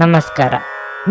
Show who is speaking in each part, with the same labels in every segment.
Speaker 1: ನಮಸ್ಕಾರ.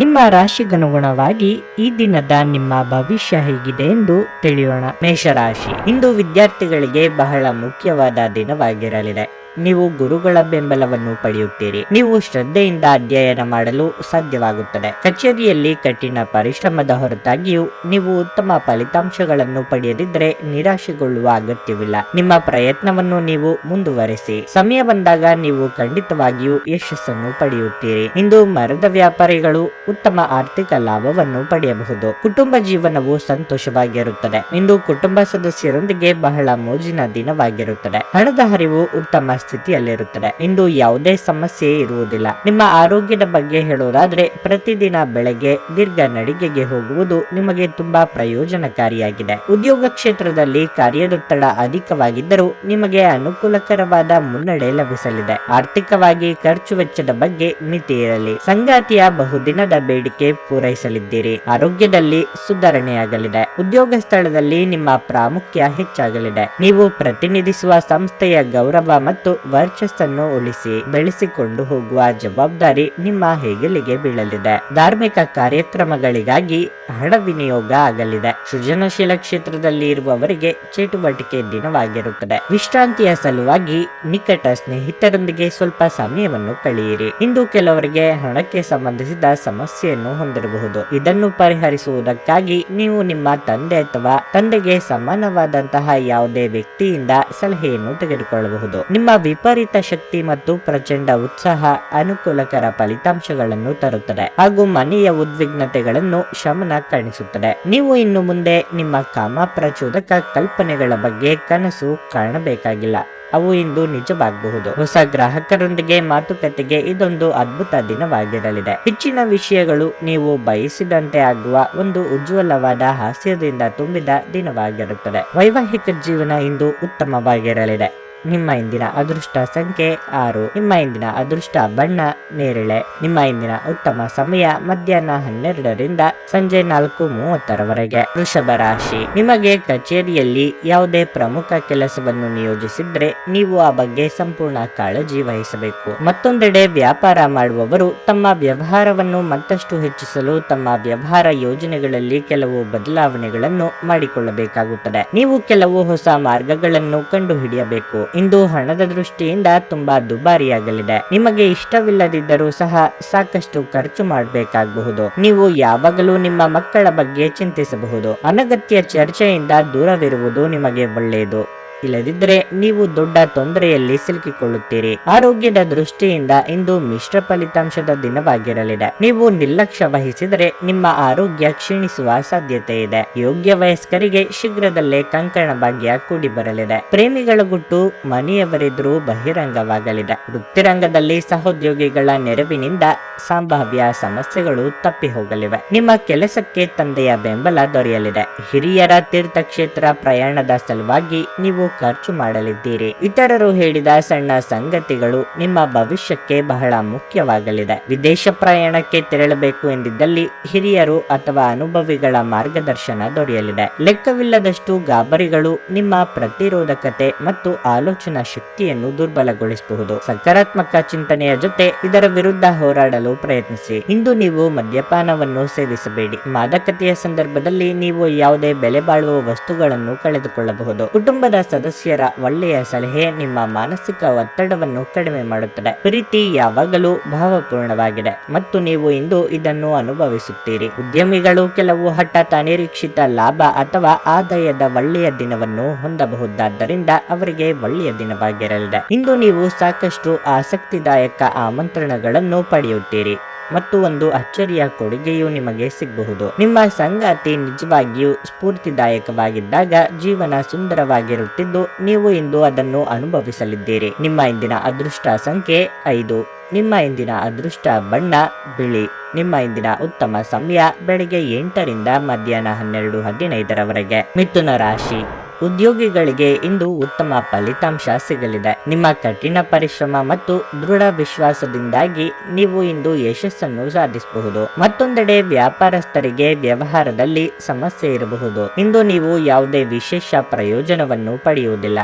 Speaker 1: ನಿಮ್ಮ ರಾಶಿಗನುಗುಣವಾಗಿ ಈ ದಿನದ ನಿಮ್ಮ ಭವಿಷ್ಯ ಹೇಗಿದೆ ಎಂದು ತಿಳಿಯೋಣ. ಮೇಷರಾಶಿ, ಇಂದು ವಿದ್ಯಾರ್ಥಿಗಳಿಗೆ ಬಹಳ ಮುಖ್ಯವಾದ ದಿನವಾಗಿರಲಿದೆ. ನೀವು ಗುರುಗಳ ಬೆಂಬಲವನ್ನು ಪಡೆಯುತ್ತೀರಿ. ನೀವು ಶ್ರದ್ಧೆಯಿಂದ ಅಧ್ಯಯನ ಮಾಡಲು ಸಾಧ್ಯವಾಗುತ್ತದೆ. ಕಚೇರಿಯಲ್ಲಿ ಕಠಿಣ ಪರಿಶ್ರಮದ ಹೊರತಾಗಿಯೂ ನೀವು ಉತ್ತಮ ಫಲಿತಾಂಶಗಳನ್ನು ಪಡೆಯದಿದ್ದರೆ ನಿರಾಶೆಗೊಳ್ಳುವ ಅಗತ್ಯವಿಲ್ಲ. ನಿಮ್ಮ ಪ್ರಯತ್ನವನ್ನು ನೀವು ಮುಂದುವರೆಸಿ. ಸಮಯ ಬಂದಾಗ ನೀವು ಖಂಡಿತವಾಗಿಯೂ ಯಶಸ್ಸನ್ನು ಪಡೆಯುತ್ತೀರಿ. ಇಂದು ಮರದ ವ್ಯಾಪಾರಿಗಳು ಉತ್ತಮ ಆರ್ಥಿಕ ಲಾಭವನ್ನು ಪಡೆಯಬಹುದು. ಕುಟುಂಬ ಜೀವನವು ಸಂತೋಷವಾಗಿರುತ್ತದೆ. ಇಂದು ಕುಟುಂಬ ಸದಸ್ಯರೊಂದಿಗೆ ಬಹಳ ಮೋಜಿನ ದಿನವಾಗಿರುತ್ತದೆ. ಹಣದ ಹರಿವು ಉತ್ತಮ ಸ್ಥಿತಿಯಲ್ಲಿರುತ್ತದೆ. ಇಂದು ಯಾವುದೇ ಸಮಸ್ಯೆ ಇರುವುದಿಲ್ಲ. ನಿಮ್ಮ ಆರೋಗ್ಯದ ಬಗ್ಗೆ ಹೇಳುವುದಾದ್ರೆ, ಪ್ರತಿದಿನ ಬೆಳಗ್ಗೆ ದೀರ್ಘ ನಡಿಗೆಗೆ ಹೋಗುವುದು ನಿಮಗೆ ತುಂಬಾ ಪ್ರಯೋಜನಕಾರಿಯಾಗಿದೆ. ಉದ್ಯೋಗ ಕ್ಷೇತ್ರದಲ್ಲಿ ಕಾರ್ಯದೊತ್ತಡ ಅಧಿಕವಾಗಿದ್ದರೂ ನಿಮಗೆ ಅನುಕೂಲಕರವಾದ ಮುನ್ನಡೆ ಲಭಿಸಲಿದೆ. ಆರ್ಥಿಕವಾಗಿ ಖರ್ಚು ವೆಚ್ಚದ ಬಗ್ಗೆ ಮಿತಿ ಇರಲಿ. ಸಂಗಾತಿಯ ಬಹುದಿನದ ಬೇಡಿಕೆ ಪೂರೈಸಲಿದ್ದೀರಿ. ಆರೋಗ್ಯದಲ್ಲಿ ಸುಧಾರಣೆಯಾಗಲಿದೆ. ಉದ್ಯೋಗ ಸ್ಥಳದಲ್ಲಿ ನಿಮ್ಮ ಪ್ರಾಮುಖ್ಯ ಹೆಚ್ಚಾಗಲಿದೆ. ನೀವು ಪ್ರತಿನಿಧಿಸುವ ಸಂಸ್ಥೆಯ ಗೌರವ ಮತ್ತು ವರ್ಚಸ್ಸನ್ನು ಉಳಿಸಿ ಬೆಳೆಸಿಕೊಂಡು ಹೋಗುವ ಜವಾಬ್ದಾರಿ ನಿಮ್ಮ ಹೆಗಲಿಗೆ ಬೀಳಲಿದೆ. ಧಾರ್ಮಿಕ ಕಾರ್ಯಕ್ರಮಗಳಿಗಾಗಿ ಹಣ ವಿನಿಯೋಗ ಆಗಲಿದೆ. ಸೃಜನಶೀಲ ಕ್ಷೇತ್ರದಲ್ಲಿ ಇರುವವರಿಗೆ ಚಟುವಟಿಕೆ ದಿನವಾಗಿರುತ್ತದೆ. ವಿಶ್ರಾಂತಿಯ ಸಲುವಾಗಿ ನಿಕಟ ಸ್ನೇಹಿತರೊಂದಿಗೆ ಸ್ವಲ್ಪ ಸಮಯವನ್ನು ಕಳೆಯಿರಿ. ಇಂದು ಕೆಲವರಿಗೆ ಹಣಕ್ಕೆ ಸಂಬಂಧಿಸಿದ ಸಮಸ್ಯೆಯನ್ನು ಹೊಂದಿರಬಹುದು. ಇದನ್ನು ಪರಿಹರಿಸುವುದಕ್ಕಾಗಿ ನೀವು ನಿಮ್ಮ ತಂದೆ ಅಥವಾ ತಂದೆಗೆ ಸಮಾನವಾದಂತಹ ಯಾವುದೇ ವ್ಯಕ್ತಿಯಿಂದ ಸಲಹೆಯನ್ನು ತೆಗೆದುಕೊಳ್ಳಬಹುದು. ನಿಮ್ಮ ವಿಪರೀತ ಶಕ್ತಿ ಮತ್ತು ಪ್ರಚಂಡ ಉತ್ಸಾಹ ಅನುಕೂಲಕರ ಫಲಿತಾಂಶಗಳನ್ನು ತರುತ್ತದೆ ಹಾಗೂ ಮನೆಯ ಉದ್ವಿಗ್ನತೆಗಳನ್ನು ಶಮನ ಕಾಣಿಸುತ್ತದೆ. ನೀವು ಇನ್ನು ಮುಂದೆ ನಿಮ್ಮ ಕಾಮಪ್ರಚೋದಕ ಕಲ್ಪನೆಗಳ ಬಗ್ಗೆ ಕನಸು ಕಾಣಬೇಕಾಗಿಲ್ಲ. ಅವು ಇಂದು ನಿಜವಾಗಬಹುದು. ಹೊಸ ಗ್ರಾಹಕರೊಂದಿಗೆ ಮಾತುಕತೆಗೆ ಇದೊಂದು ಅದ್ಭುತ ದಿನವಾಗಿರಲಿದೆ. ಹೆಚ್ಚಿನ ವಿಷಯಗಳು ನೀವು ಬಯಸಿದಂತೆ ಆಗುವ ಒಂದು ಉಜ್ವಲವಾದ ಹಾಸ್ಯದಿಂದ ತುಂಬಿದ ದಿನವಾಗಿರುತ್ತದೆ. ವೈವಾಹಿಕ ಜೀವನ ಇಂದು ಉತ್ತಮವಾಗಿರಲಿದೆ. ನಿಮ್ಮ ಇಂದಿನ ಅದೃಷ್ಟ ಸಂಖ್ಯೆ 6. ನಿಮ್ಮ ಇಂದಿನ ಅದೃಷ್ಟ ಬಣ್ಣ ನೇರಳೆ. ನಿಮ್ಮ ಇಂದಿನ ಉತ್ತಮ ಸಮಯ ಮಧ್ಯಾಹ್ನ 12ರಿಂದ ಸಂಜೆ 4:30ರವರೆಗೆ. ವೃಷಭ ರಾಶಿ, ನಿಮಗೆ ಕಚೇರಿಯಲ್ಲಿ ಯಾವುದೇ ಪ್ರಮುಖ ಕೆಲಸವನ್ನು ನಿಯೋಜಿಸಿದ್ರೆ ನೀವು ಆ ಬಗ್ಗೆ ಸಂಪೂರ್ಣ ಕಾಳಜಿ ವಹಿಸಬೇಕು. ಮತ್ತೊಂದೆಡೆ ವ್ಯಾಪಾರ ಮಾಡುವವರು ತಮ್ಮ ವ್ಯವಹಾರವನ್ನು ಮತ್ತಷ್ಟು ಹೆಚ್ಚಿಸಲು ತಮ್ಮ ವ್ಯವಹಾರ ಯೋಜನೆಗಳಲ್ಲಿ ಕೆಲವು ಬದಲಾವಣೆಗಳನ್ನು ಮಾಡಿಕೊಳ್ಳಬೇಕಾಗುತ್ತದೆ. ನೀವು ಕೆಲವು ಹೊಸ ಮಾರ್ಗಗಳನ್ನು ಕಂಡುಹಿಡಿಯಬೇಕು. ಇಂದು ಹಣದ ದೃಷ್ಟಿಯಿಂದ ತುಂಬಾ ದುಬಾರಿಯಾಗಲಿದೆ. ನಿಮಗೆ ಇಷ್ಟವಿಲ್ಲದಿದ್ದರೂ ಸಹ ಸಾಕಷ್ಟು ಖರ್ಚು ಮಾಡಬೇಕಾಗಬಹುದು. ನೀವು ಯಾವಾಗಲೂ ನಿಮ್ಮ ಮಕ್ಕಳ ಬಗ್ಗೆ ಚಿಂತಿಸಬಹುದು. ಅನಗತ್ಯ ಚರ್ಚೆಯಿಂದ ದೂರವಿರುವುದು ನಿಮಗೆ ಒಳ್ಳೆಯದು. ಇಲ್ಲದಿದ್ದರೆ ನೀವು ದೊಡ್ಡ ತೊಂದರೆಯಲ್ಲಿ ಸಿಲುಕಿಕೊಳ್ಳುತ್ತೀರಿ. ಆರೋಗ್ಯದ ದೃಷ್ಟಿಯಿಂದ ಇಂದು ಮಿಶ್ರ ಫಲಿತಾಂಶದ ದಿನವಾಗಿರಲಿದೆ. ನೀವು ನಿರ್ಲಕ್ಷ್ಯ ವಹಿಸಿದರೆ ನಿಮ್ಮ ಆರೋಗ್ಯ ಕ್ಷೀಣಿಸುವ ಸಾಧ್ಯತೆ ಇದೆ. ಯೋಗ್ಯ ವಯಸ್ಕರಿಗೆ ಶೀಘ್ರದಲ್ಲೇ ಕಂಕಣ ಭಾಗ್ಯ ಕೂಡಿ ಬರಲಿದೆ. ಪ್ರೇಮಿಗಳ ಗುಟ್ಟು ಮನೆಯವರೆದುರು ಬಹಿರಂಗವಾಗಲಿದೆ. ವೃತ್ತಿರಂಗದಲ್ಲಿ ಸಹೋದ್ಯೋಗಿಗಳ ನೆರವಿನಿಂದ ಸಂಭಾವ್ಯ ಸಮಸ್ಯೆಗಳು ತಪ್ಪಿ ಹೋಗಲಿವೆ. ನಿಮ್ಮ ಕೆಲಸಕ್ಕೆ ತಂದೆಯ ಬೆಂಬಲ ದೊರೆಯಲಿದೆ. ಹಿರಿಯರ ತೀರ್ಥಕ್ಷೇತ್ರ ಪ್ರಯಾಣದ ಸಲುವಾಗಿ ನೀವು ಖರ್ಚು ಮಾಡಲಿದ್ದೀರಿ. ಇತರರು ಹೇಳಿದ ಸಣ್ಣ ಸಂಗತಿಗಳು ನಿಮ್ಮ ಭವಿಷ್ಯಕ್ಕೆ ಬಹಳ ಮುಖ್ಯವಾಗಲಿದೆ. ವಿದೇಶ ಪ್ರಯಾಣಕ್ಕೆ ತೆರಳಬೇಕು ಎಂದಿದ್ದಲ್ಲಿ ಹಿರಿಯರು ಅಥವಾ ಅನುಭವಿಗಳ ಮಾರ್ಗದರ್ಶನ ದೊರೆಯಲಿದೆ. ಲೆಕ್ಕವಿಲ್ಲದಷ್ಟು ಗಾಬರಿಗಳು ನಿಮ್ಮ ಪ್ರತಿರೋಧಕತೆ ಮತ್ತು ಆಲೋಚನಾ ಶಕ್ತಿಯನ್ನು ದುರ್ಬಲಗೊಳಿಸಬಹುದು. ಸಕಾರಾತ್ಮಕ ಚಿಂತನೆಯ ಜೊತೆ ಇದರ ವಿರುದ್ಧ ಹೋರಾಡಲು ಪ್ರಯತ್ನಿಸಿ. ಇಂದು ನೀವು ಮದ್ಯಪಾನವನ್ನು ಸೇವಿಸಬೇಡಿ. ಮಾದಕತೆಯ ಸಂದರ್ಭದಲ್ಲಿ ನೀವು ಯಾವುದೇ ಬೆಲೆ ಬಾಳುವ ವಸ್ತುಗಳನ್ನು ಕಳೆದುಕೊಳ್ಳಬಹುದು. ಕುಟುಂಬದ ಸದಸ್ಯರ ಒಳ್ಳೆಯ ಸಲಹೆ ನಿಮ್ಮ ಮಾನಸಿಕ ಒತ್ತಡವನ್ನು ಕಡಿಮೆ ಮಾಡುತ್ತದೆ. ಪ್ರೀತಿ ಯಾವಾಗಲೂ ಭಾವಪೂರ್ಣವಾಗಿದೆ ಮತ್ತು ನೀವು ಇಂದು ಇದನ್ನು ಅನುಭವಿಸುತ್ತೀರಿ. ಉದ್ಯಮಿಗಳು ಕೆಲವು ಹಠಾತ್ ಅನಿರೀಕ್ಷಿತ ಲಾಭ ಅಥವಾ ಆದಾಯದ ಒಳ್ಳೆಯ ದಿನವನ್ನು ಹೊಂದಬಹುದಾದ್ದರಿಂದ ಅವರಿಗೆ ಒಳ್ಳೆಯ ದಿನವಾಗಿರಲಿದೆ. ಇಂದು ನೀವು ಸಾಕಷ್ಟು ಆಸಕ್ತಿದಾಯಕ ಆಮಂತ್ರಣಗಳನ್ನು ಪಡೆಯುತ್ತೀರಿ ಮತ್ತು ಒಂದು ಅಚ್ಚರಿಯ ಕೊಡುಗೆಯು ನಿಮಗೆ ಸಿಗಬಹುದು. ನಿಮ್ಮ ಸಂಗಾತಿ ನಿಜವಾಗಿಯೂ ಸ್ಫೂರ್ತಿದಾಯಕವಾಗಿದ್ದಾಗ ಜೀವನ ಸುಂದರವಾಗಿರುತ್ತಿದ್ದು ನೀವು ಇಂದು ಅದನ್ನು ಅನುಭವಿಸಲಿದ್ದೀರಿ. ನಿಮ್ಮ ಇಂದಿನ ಅದೃಷ್ಟ ಸಂಖ್ಯೆ 5. ನಿಮ್ಮ ಇಂದಿನ ಅದೃಷ್ಟ ಬಣ್ಣ ಬಿಳಿ. ನಿಮ್ಮ ಇಂದಿನ ಉತ್ತಮ ಸಮಯ ಬೆಳಗ್ಗೆ 8ರಿಂದ ಮಧ್ಯಾಹ್ನ 12:15ರವರೆಗೆ. ಮಿಥುನ ರಾಶಿ, ಉದ್ಯೋಗಿಗಳಿಗೆ ಇಂದು ಉತ್ತಮ ಫಲಿತಾಂಶ ಸಿಗಲಿದೆ. ನಿಮ್ಮ ಕಠಿಣ ಪರಿಶ್ರಮ ಮತ್ತು ದೃಢ ವಿಶ್ವಾಸದಿಂದಾಗಿ ನೀವು ಇಂದು ಯಶಸ್ಸನ್ನು ಸಾಧಿಸಬಹುದು. ಮತ್ತೊಂದೆಡೆ ವ್ಯಾಪಾರಸ್ಥರಿಗೆ ವ್ಯವಹಾರದಲ್ಲಿ ಸಮಸ್ಯೆ ಇರಬಹುದು. ಇಂದು ನೀವು ಯಾವುದೇ ವಿಶೇಷ ಪ್ರಯೋಜನವನ್ನು ಪಡೆಯುವುದಿಲ್ಲ.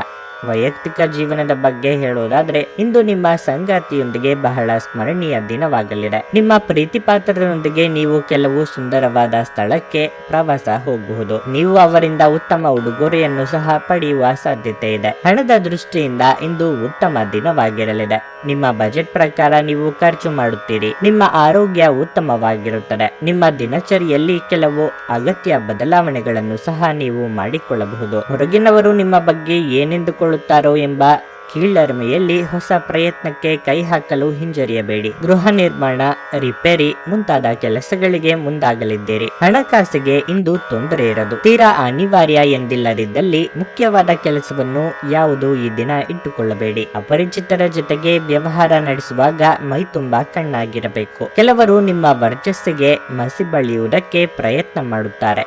Speaker 1: ವೈಯಕ್ತಿಕ ಜೀವನದ ಬಗ್ಗೆ ಹೇಳೋದಾದ್ರೆ ಇಂದು ನಿಮ್ಮ ಸಂಗಾತಿಯೊಂದಿಗೆ ಬಹಳ ಸ್ಮರಣೀಯ ದಿನವಾಗಲಿದೆ. ನಿಮ್ಮ ಪ್ರೀತಿ ಪಾತ್ರರೊಂದಿಗೆ ನೀವು ಕೆಲವು ಸುಂದರವಾದ ಸ್ಥಳಕ್ಕೆ ಪ್ರವಾಸ ಹೋಗಬಹುದು. ನೀವು ಅವರಿಂದ ಉತ್ತಮ ಉಡುಗೊರೆಯನ್ನು ಸಹ ಪಡೆಯುವ ಸಾಧ್ಯತೆ ಇದೆ. ಹಣದ ದೃಷ್ಟಿಯಿಂದ ಇಂದು ಉತ್ತಮ ದಿನವಾಗಿರಲಿದೆ. ನಿಮ್ಮ ಬಜೆಟ್ ಪ್ರಕಾರ ನೀವು ಖರ್ಚು ಮಾಡುತ್ತೀರಿ. ನಿಮ್ಮ ಆರೋಗ್ಯ ಉತ್ತಮವಾಗಿರುತ್ತದೆ. ನಿಮ್ಮ ದಿನಚರಿಯಲ್ಲಿ ಕೆಲವು ಅಗತ್ಯ ಬದಲಾವಣೆಗಳನ್ನು ಸಹ ನೀವು ಮಾಡಿಕೊಳ್ಳಬಹುದು. ಹೊರಗಿನವರು ನಿಮ್ಮ ಬಗ್ಗೆ ಏನೆಂದುಕೊಳ್ಳುತ್ತಾರೋ ಎಂಬ ಕೀಳರಿಮೆಯಲ್ಲಿ ಹೊಸ ಪ್ರಯತ್ನಕ್ಕೆ ಕೈ ಹಾಕಲು ಹಿಂಜರಿಯಬೇಡಿ. ಗೃಹ ನಿರ್ಮಾಣ, ರಿಪೇರಿ ಮುಂತಾದ ಕೆಲಸಗಳಿಗೆ ಮುಂದಾಗಲಿದ್ದೀರಿ. ಹಣಕಾಸಿಗೆ ಇಂದು ತೊಂದರೆ ಇರದು. ತೀರಾ ಅನಿವಾರ್ಯ ಎಂದಿಲ್ಲದಿದ್ದಲ್ಲಿ ಮುಖ್ಯವಾದ ಕೆಲಸವನ್ನು ಯಾವುದು ಈ ದಿನ ಇಟ್ಟುಕೊಳ್ಳಬೇಡಿ. ಅಪರಿಚಿತರ ಜೊತೆಗೆ ವ್ಯವಹಾರ ನಡೆಸುವಾಗ ಮೈ ತುಂಬಾ ಕಣ್ಣಾಗಿರಬೇಕು. ಕೆಲವರು ನಿಮ್ಮ ವರ್ಚಸ್ಸಿಗೆ ಮಸಿ ಬಳಿಯುವುದಕ್ಕೆ ಪ್ರಯತ್ನ ಮಾಡುತ್ತಾರೆ.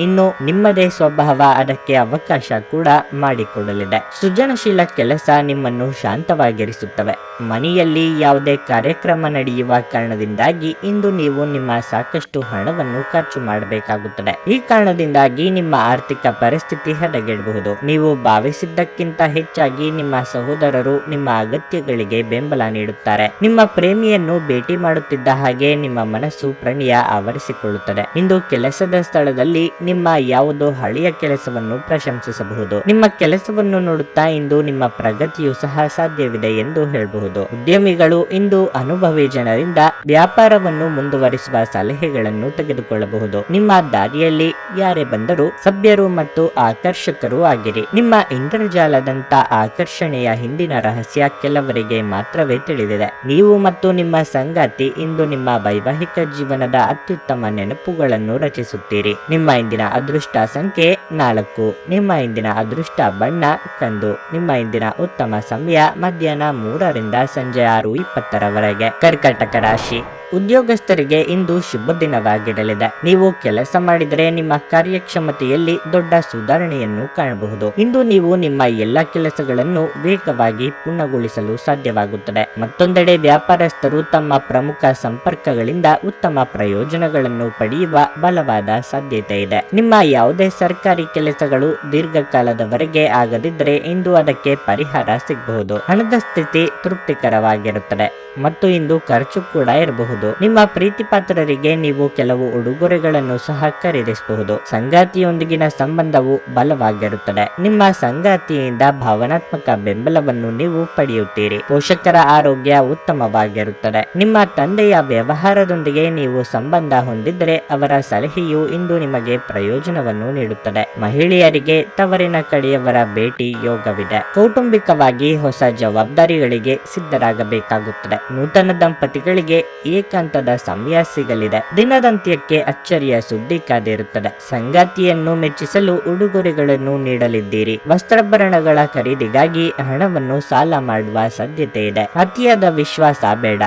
Speaker 1: ಇನ್ನು ನಿಮ್ಮದೇ ಸ್ವಭಾವ ಅದಕ್ಕೆ ಅವಕಾಶ ಕೂಡ ಮಾಡಿಕೊಡಲಿದೆ. ಸೃಜನಶೀಲ ಕೆಲಸ ನಿಮ್ಮನ್ನು ಶಾಂತವಾಗಿರಿಸುತ್ತವೆ. ಮನೆಯಲ್ಲಿ ಯಾವುದೇ ಕಾರ್ಯಕ್ರಮ ನಡೆಯುವ ಕಾರಣದಿಂದಾಗಿ ಇಂದು ನೀವು ನಿಮ್ಮ ಸಾಕಷ್ಟು ಹಣವನ್ನು ಖರ್ಚು ಮಾಡಬೇಕಾಗುತ್ತದೆ. ಈ ಕಾರಣದಿಂದಾಗಿ ನಿಮ್ಮ ಆರ್ಥಿಕ ಪರಿಸ್ಥಿತಿ ಹದಗೆಡಬಹುದು. ನೀವು ಭಾವಿಸಿದ್ದಕ್ಕಿಂತ ಹೆಚ್ಚಾಗಿ ನಿಮ್ಮ ಸಹೋದರರು ನಿಮ್ಮ ಅಗತ್ಯಗಳಿಗೆ ಬೆಂಬಲ ನೀಡುತ್ತಾರೆ. ನಿಮ್ಮ ಪ್ರೇಮಿಯನ್ನು ಭೇಟಿ ಮಾಡುತ್ತಿದ್ದ ಹಾಗೆ ನಿಮ್ಮ ಮನಸ್ಸು ಪ್ರಣಯ ಆವರಿಸಿಕೊಳ್ಳುತ್ತದೆ. ಇಂದು ಕೆಲಸದ ಸ್ಥಳದಲ್ಲಿ ನಿಮ್ಮ ಯಾವುದೋ ಹಳೆಯ ಕೆಲಸವನ್ನು ಪ್ರಶಂಸಿಸಬಹುದು. ನಿಮ್ಮ ಕೆಲಸವನ್ನು ನೋಡುತ್ತಾ ಇಂದು ನಿಮ್ಮ ಪ್ರಗತಿಯು ಸಹ ಸಾಧ್ಯವಿದೆ ಎಂದು ಹೇಳಬಹುದು. ಉದ್ಯಮಿಗಳು ಇಂದು ಅನುಭವಿ ಜನರಿಂದ ವ್ಯಾಪಾರವನ್ನು ಮುಂದುವರಿಸುವ ಸಲಹೆಗಳನ್ನು ತೆಗೆದುಕೊಳ್ಳಬಹುದು. ನಿಮ್ಮ ದಾರಿಯಲ್ಲಿ ಯಾರೇ ಬಂದರೂ ಸಭ್ಯರು ಮತ್ತು ಆಕರ್ಷಕರು ಆಗಿರಿ. ನಿಮ್ಮ ಇಂದ್ರಜಾಲದಂತ ಆಕರ್ಷಣೆಯ ಹಿಂದಿನ ರಹಸ್ಯ ಕೆಲವರಿಗೆ ಮಾತ್ರವೇ ತಿಳಿದಿದೆ. ನೀವು ಮತ್ತು ನಿಮ್ಮ ಸಂಗಾತಿ ಇಂದು ನಿಮ್ಮ ವೈವಾಹಿಕ ಜೀವನದ ಅತ್ಯುತ್ತಮ ನೆನಪುಗಳನ್ನು ರಚಿಸುತ್ತೀರಿ. ನಿಮ್ಮ ಇಂದಿನ ಅದೃಷ್ಟ ಸಂಖ್ಯೆ 4. ನಿಮ್ಮ ಇಂದಿನ ಅದೃಷ್ಟ ಬಣ್ಣ ಕಂದು. ನಿಮ್ಮ ಇಂದಿನ ಉತ್ತಮ ಸಮಯ ಮಧ್ಯಾಹ್ನ 3 ರಿಂದ ಸಂಜೆ 6:20 ಕರ್ಕಾಟಕ ರಾಶಿ. ಉದ್ಯೋಗಸ್ಥರಿಗೆ ಇಂದು ಶುಭ ದಿನವಾಗಿರಲಿದೆ. ನೀವು ಕೆಲಸ ಮಾಡಿದರೆ ನಿಮ್ಮ ಕಾರ್ಯಕ್ಷಮತೆಯಲ್ಲಿ ದೊಡ್ಡ ಸುಧಾರಣೆಯನ್ನು ಕಾಣಬಹುದು. ಇಂದು ನೀವು ನಿಮ್ಮ ಎಲ್ಲ ಕೆಲಸಗಳನ್ನು ವೇಗವಾಗಿ ಪೂರ್ಣಗೊಳಿಸಲು ಸಾಧ್ಯವಾಗುತ್ತದೆ. ಮತ್ತೊಂದೆಡೆ ವ್ಯಾಪಾರಸ್ಥರು ತಮ್ಮ ಪ್ರಮುಖ ಸಂಪರ್ಕಗಳಿಂದ ಉತ್ತಮ ಪ್ರಯೋಜನಗಳನ್ನು ಪಡೆಯುವ ಬಲವಾದ ಸಾಧ್ಯತೆ ಇದೆ. ನಿಮ್ಮ ಯಾವುದೇ ಸರ್ಕಾರಿ ಕೆಲಸಗಳು ದೀರ್ಘಕಾಲದವರೆಗೆ ಆಗದಿದ್ದರೆ ಇಂದು ಅದಕ್ಕೆ ಪರಿಹಾರ ಸಿಗಬಹುದು. ಹಣದ ಸ್ಥಿತಿ ತೃಪ್ತಿಕರವಾಗಿರುತ್ತದೆ ಮತ್ತು ಇಂದು ಖರ್ಚು ಕೂಡ ಇರಬಹುದು. ನಿಮ್ಮ ಪ್ರೀತಿ ಪಾತ್ರರಿಗೆ ನೀವು ಕೆಲವು ಉಡುಗೊರೆಗಳನ್ನು ಸಹ ಖರೀದಿಸಬಹುದು. ಸಂಗಾತಿಯೊಂದಿಗಿನ ಸಂಬಂಧವು ಬಲವಾಗಿರುತ್ತದೆ. ನಿಮ್ಮ ಸಂಗಾತಿಯಿಂದ ಭಾವನಾತ್ಮಕ ಬೆಂಬಲವನ್ನು ನೀವು ಪಡೆಯುತ್ತೀರಿ. ಪೋಷಕರ ಆರೋಗ್ಯ ಉತ್ತಮವಾಗಿರುತ್ತದೆ. ನಿಮ್ಮ ತಂದೆಯ ವ್ಯವಹಾರದೊಂದಿಗೆ ನೀವು ಸಂಬಂಧ ಹೊಂದಿದ್ದರೆ ಅವರ ಸಲಹೆಯು ಇಂದು ನಿಮಗೆ ಪ್ರಯೋಜನವನ್ನು ನೀಡುತ್ತದೆ. ಮಹಿಳೆಯರಿಗೆ ತವರಿನ ಕಡೆಯವರ ಭೇಟಿ ಯೋಗವಿದೆ. ಕೌಟುಂಬಿಕವಾಗಿ ಹೊಸ ಜವಾಬ್ದಾರಿಗಳಿಗೆ ಸಿದ್ಧರಾಗಬೇಕಾಗುತ್ತದೆ. ನೂತನ ದಂಪತಿಗಳಿಗೆ ಏಕಾಂತದ ಸಮಯ ಸಿಗಲಿದೆ. ದಿನದಂತ್ಯಕ್ಕೆ ಅಚ್ಚರಿಯ ಸುದ್ದಿ ಕಾದಿರುತ್ತದೆ. ಸಂಗಾತಿಯನ್ನು ಮೆಚ್ಚಿಸಲು ಉಡುಗೊರೆಗಳನ್ನು ನೀಡಲಿದ್ದೀರಿ. ವಸ್ತ್ರಾಭರಣಗಳ ಖರೀದಿಗಾಗಿ ಹಣವನ್ನು ಸಾಲ ಮಾಡುವ ಸಾಧ್ಯತೆ ಇದೆ. ಅತಿಯಾದ ವಿಶ್ವಾಸ ಬೇಡ.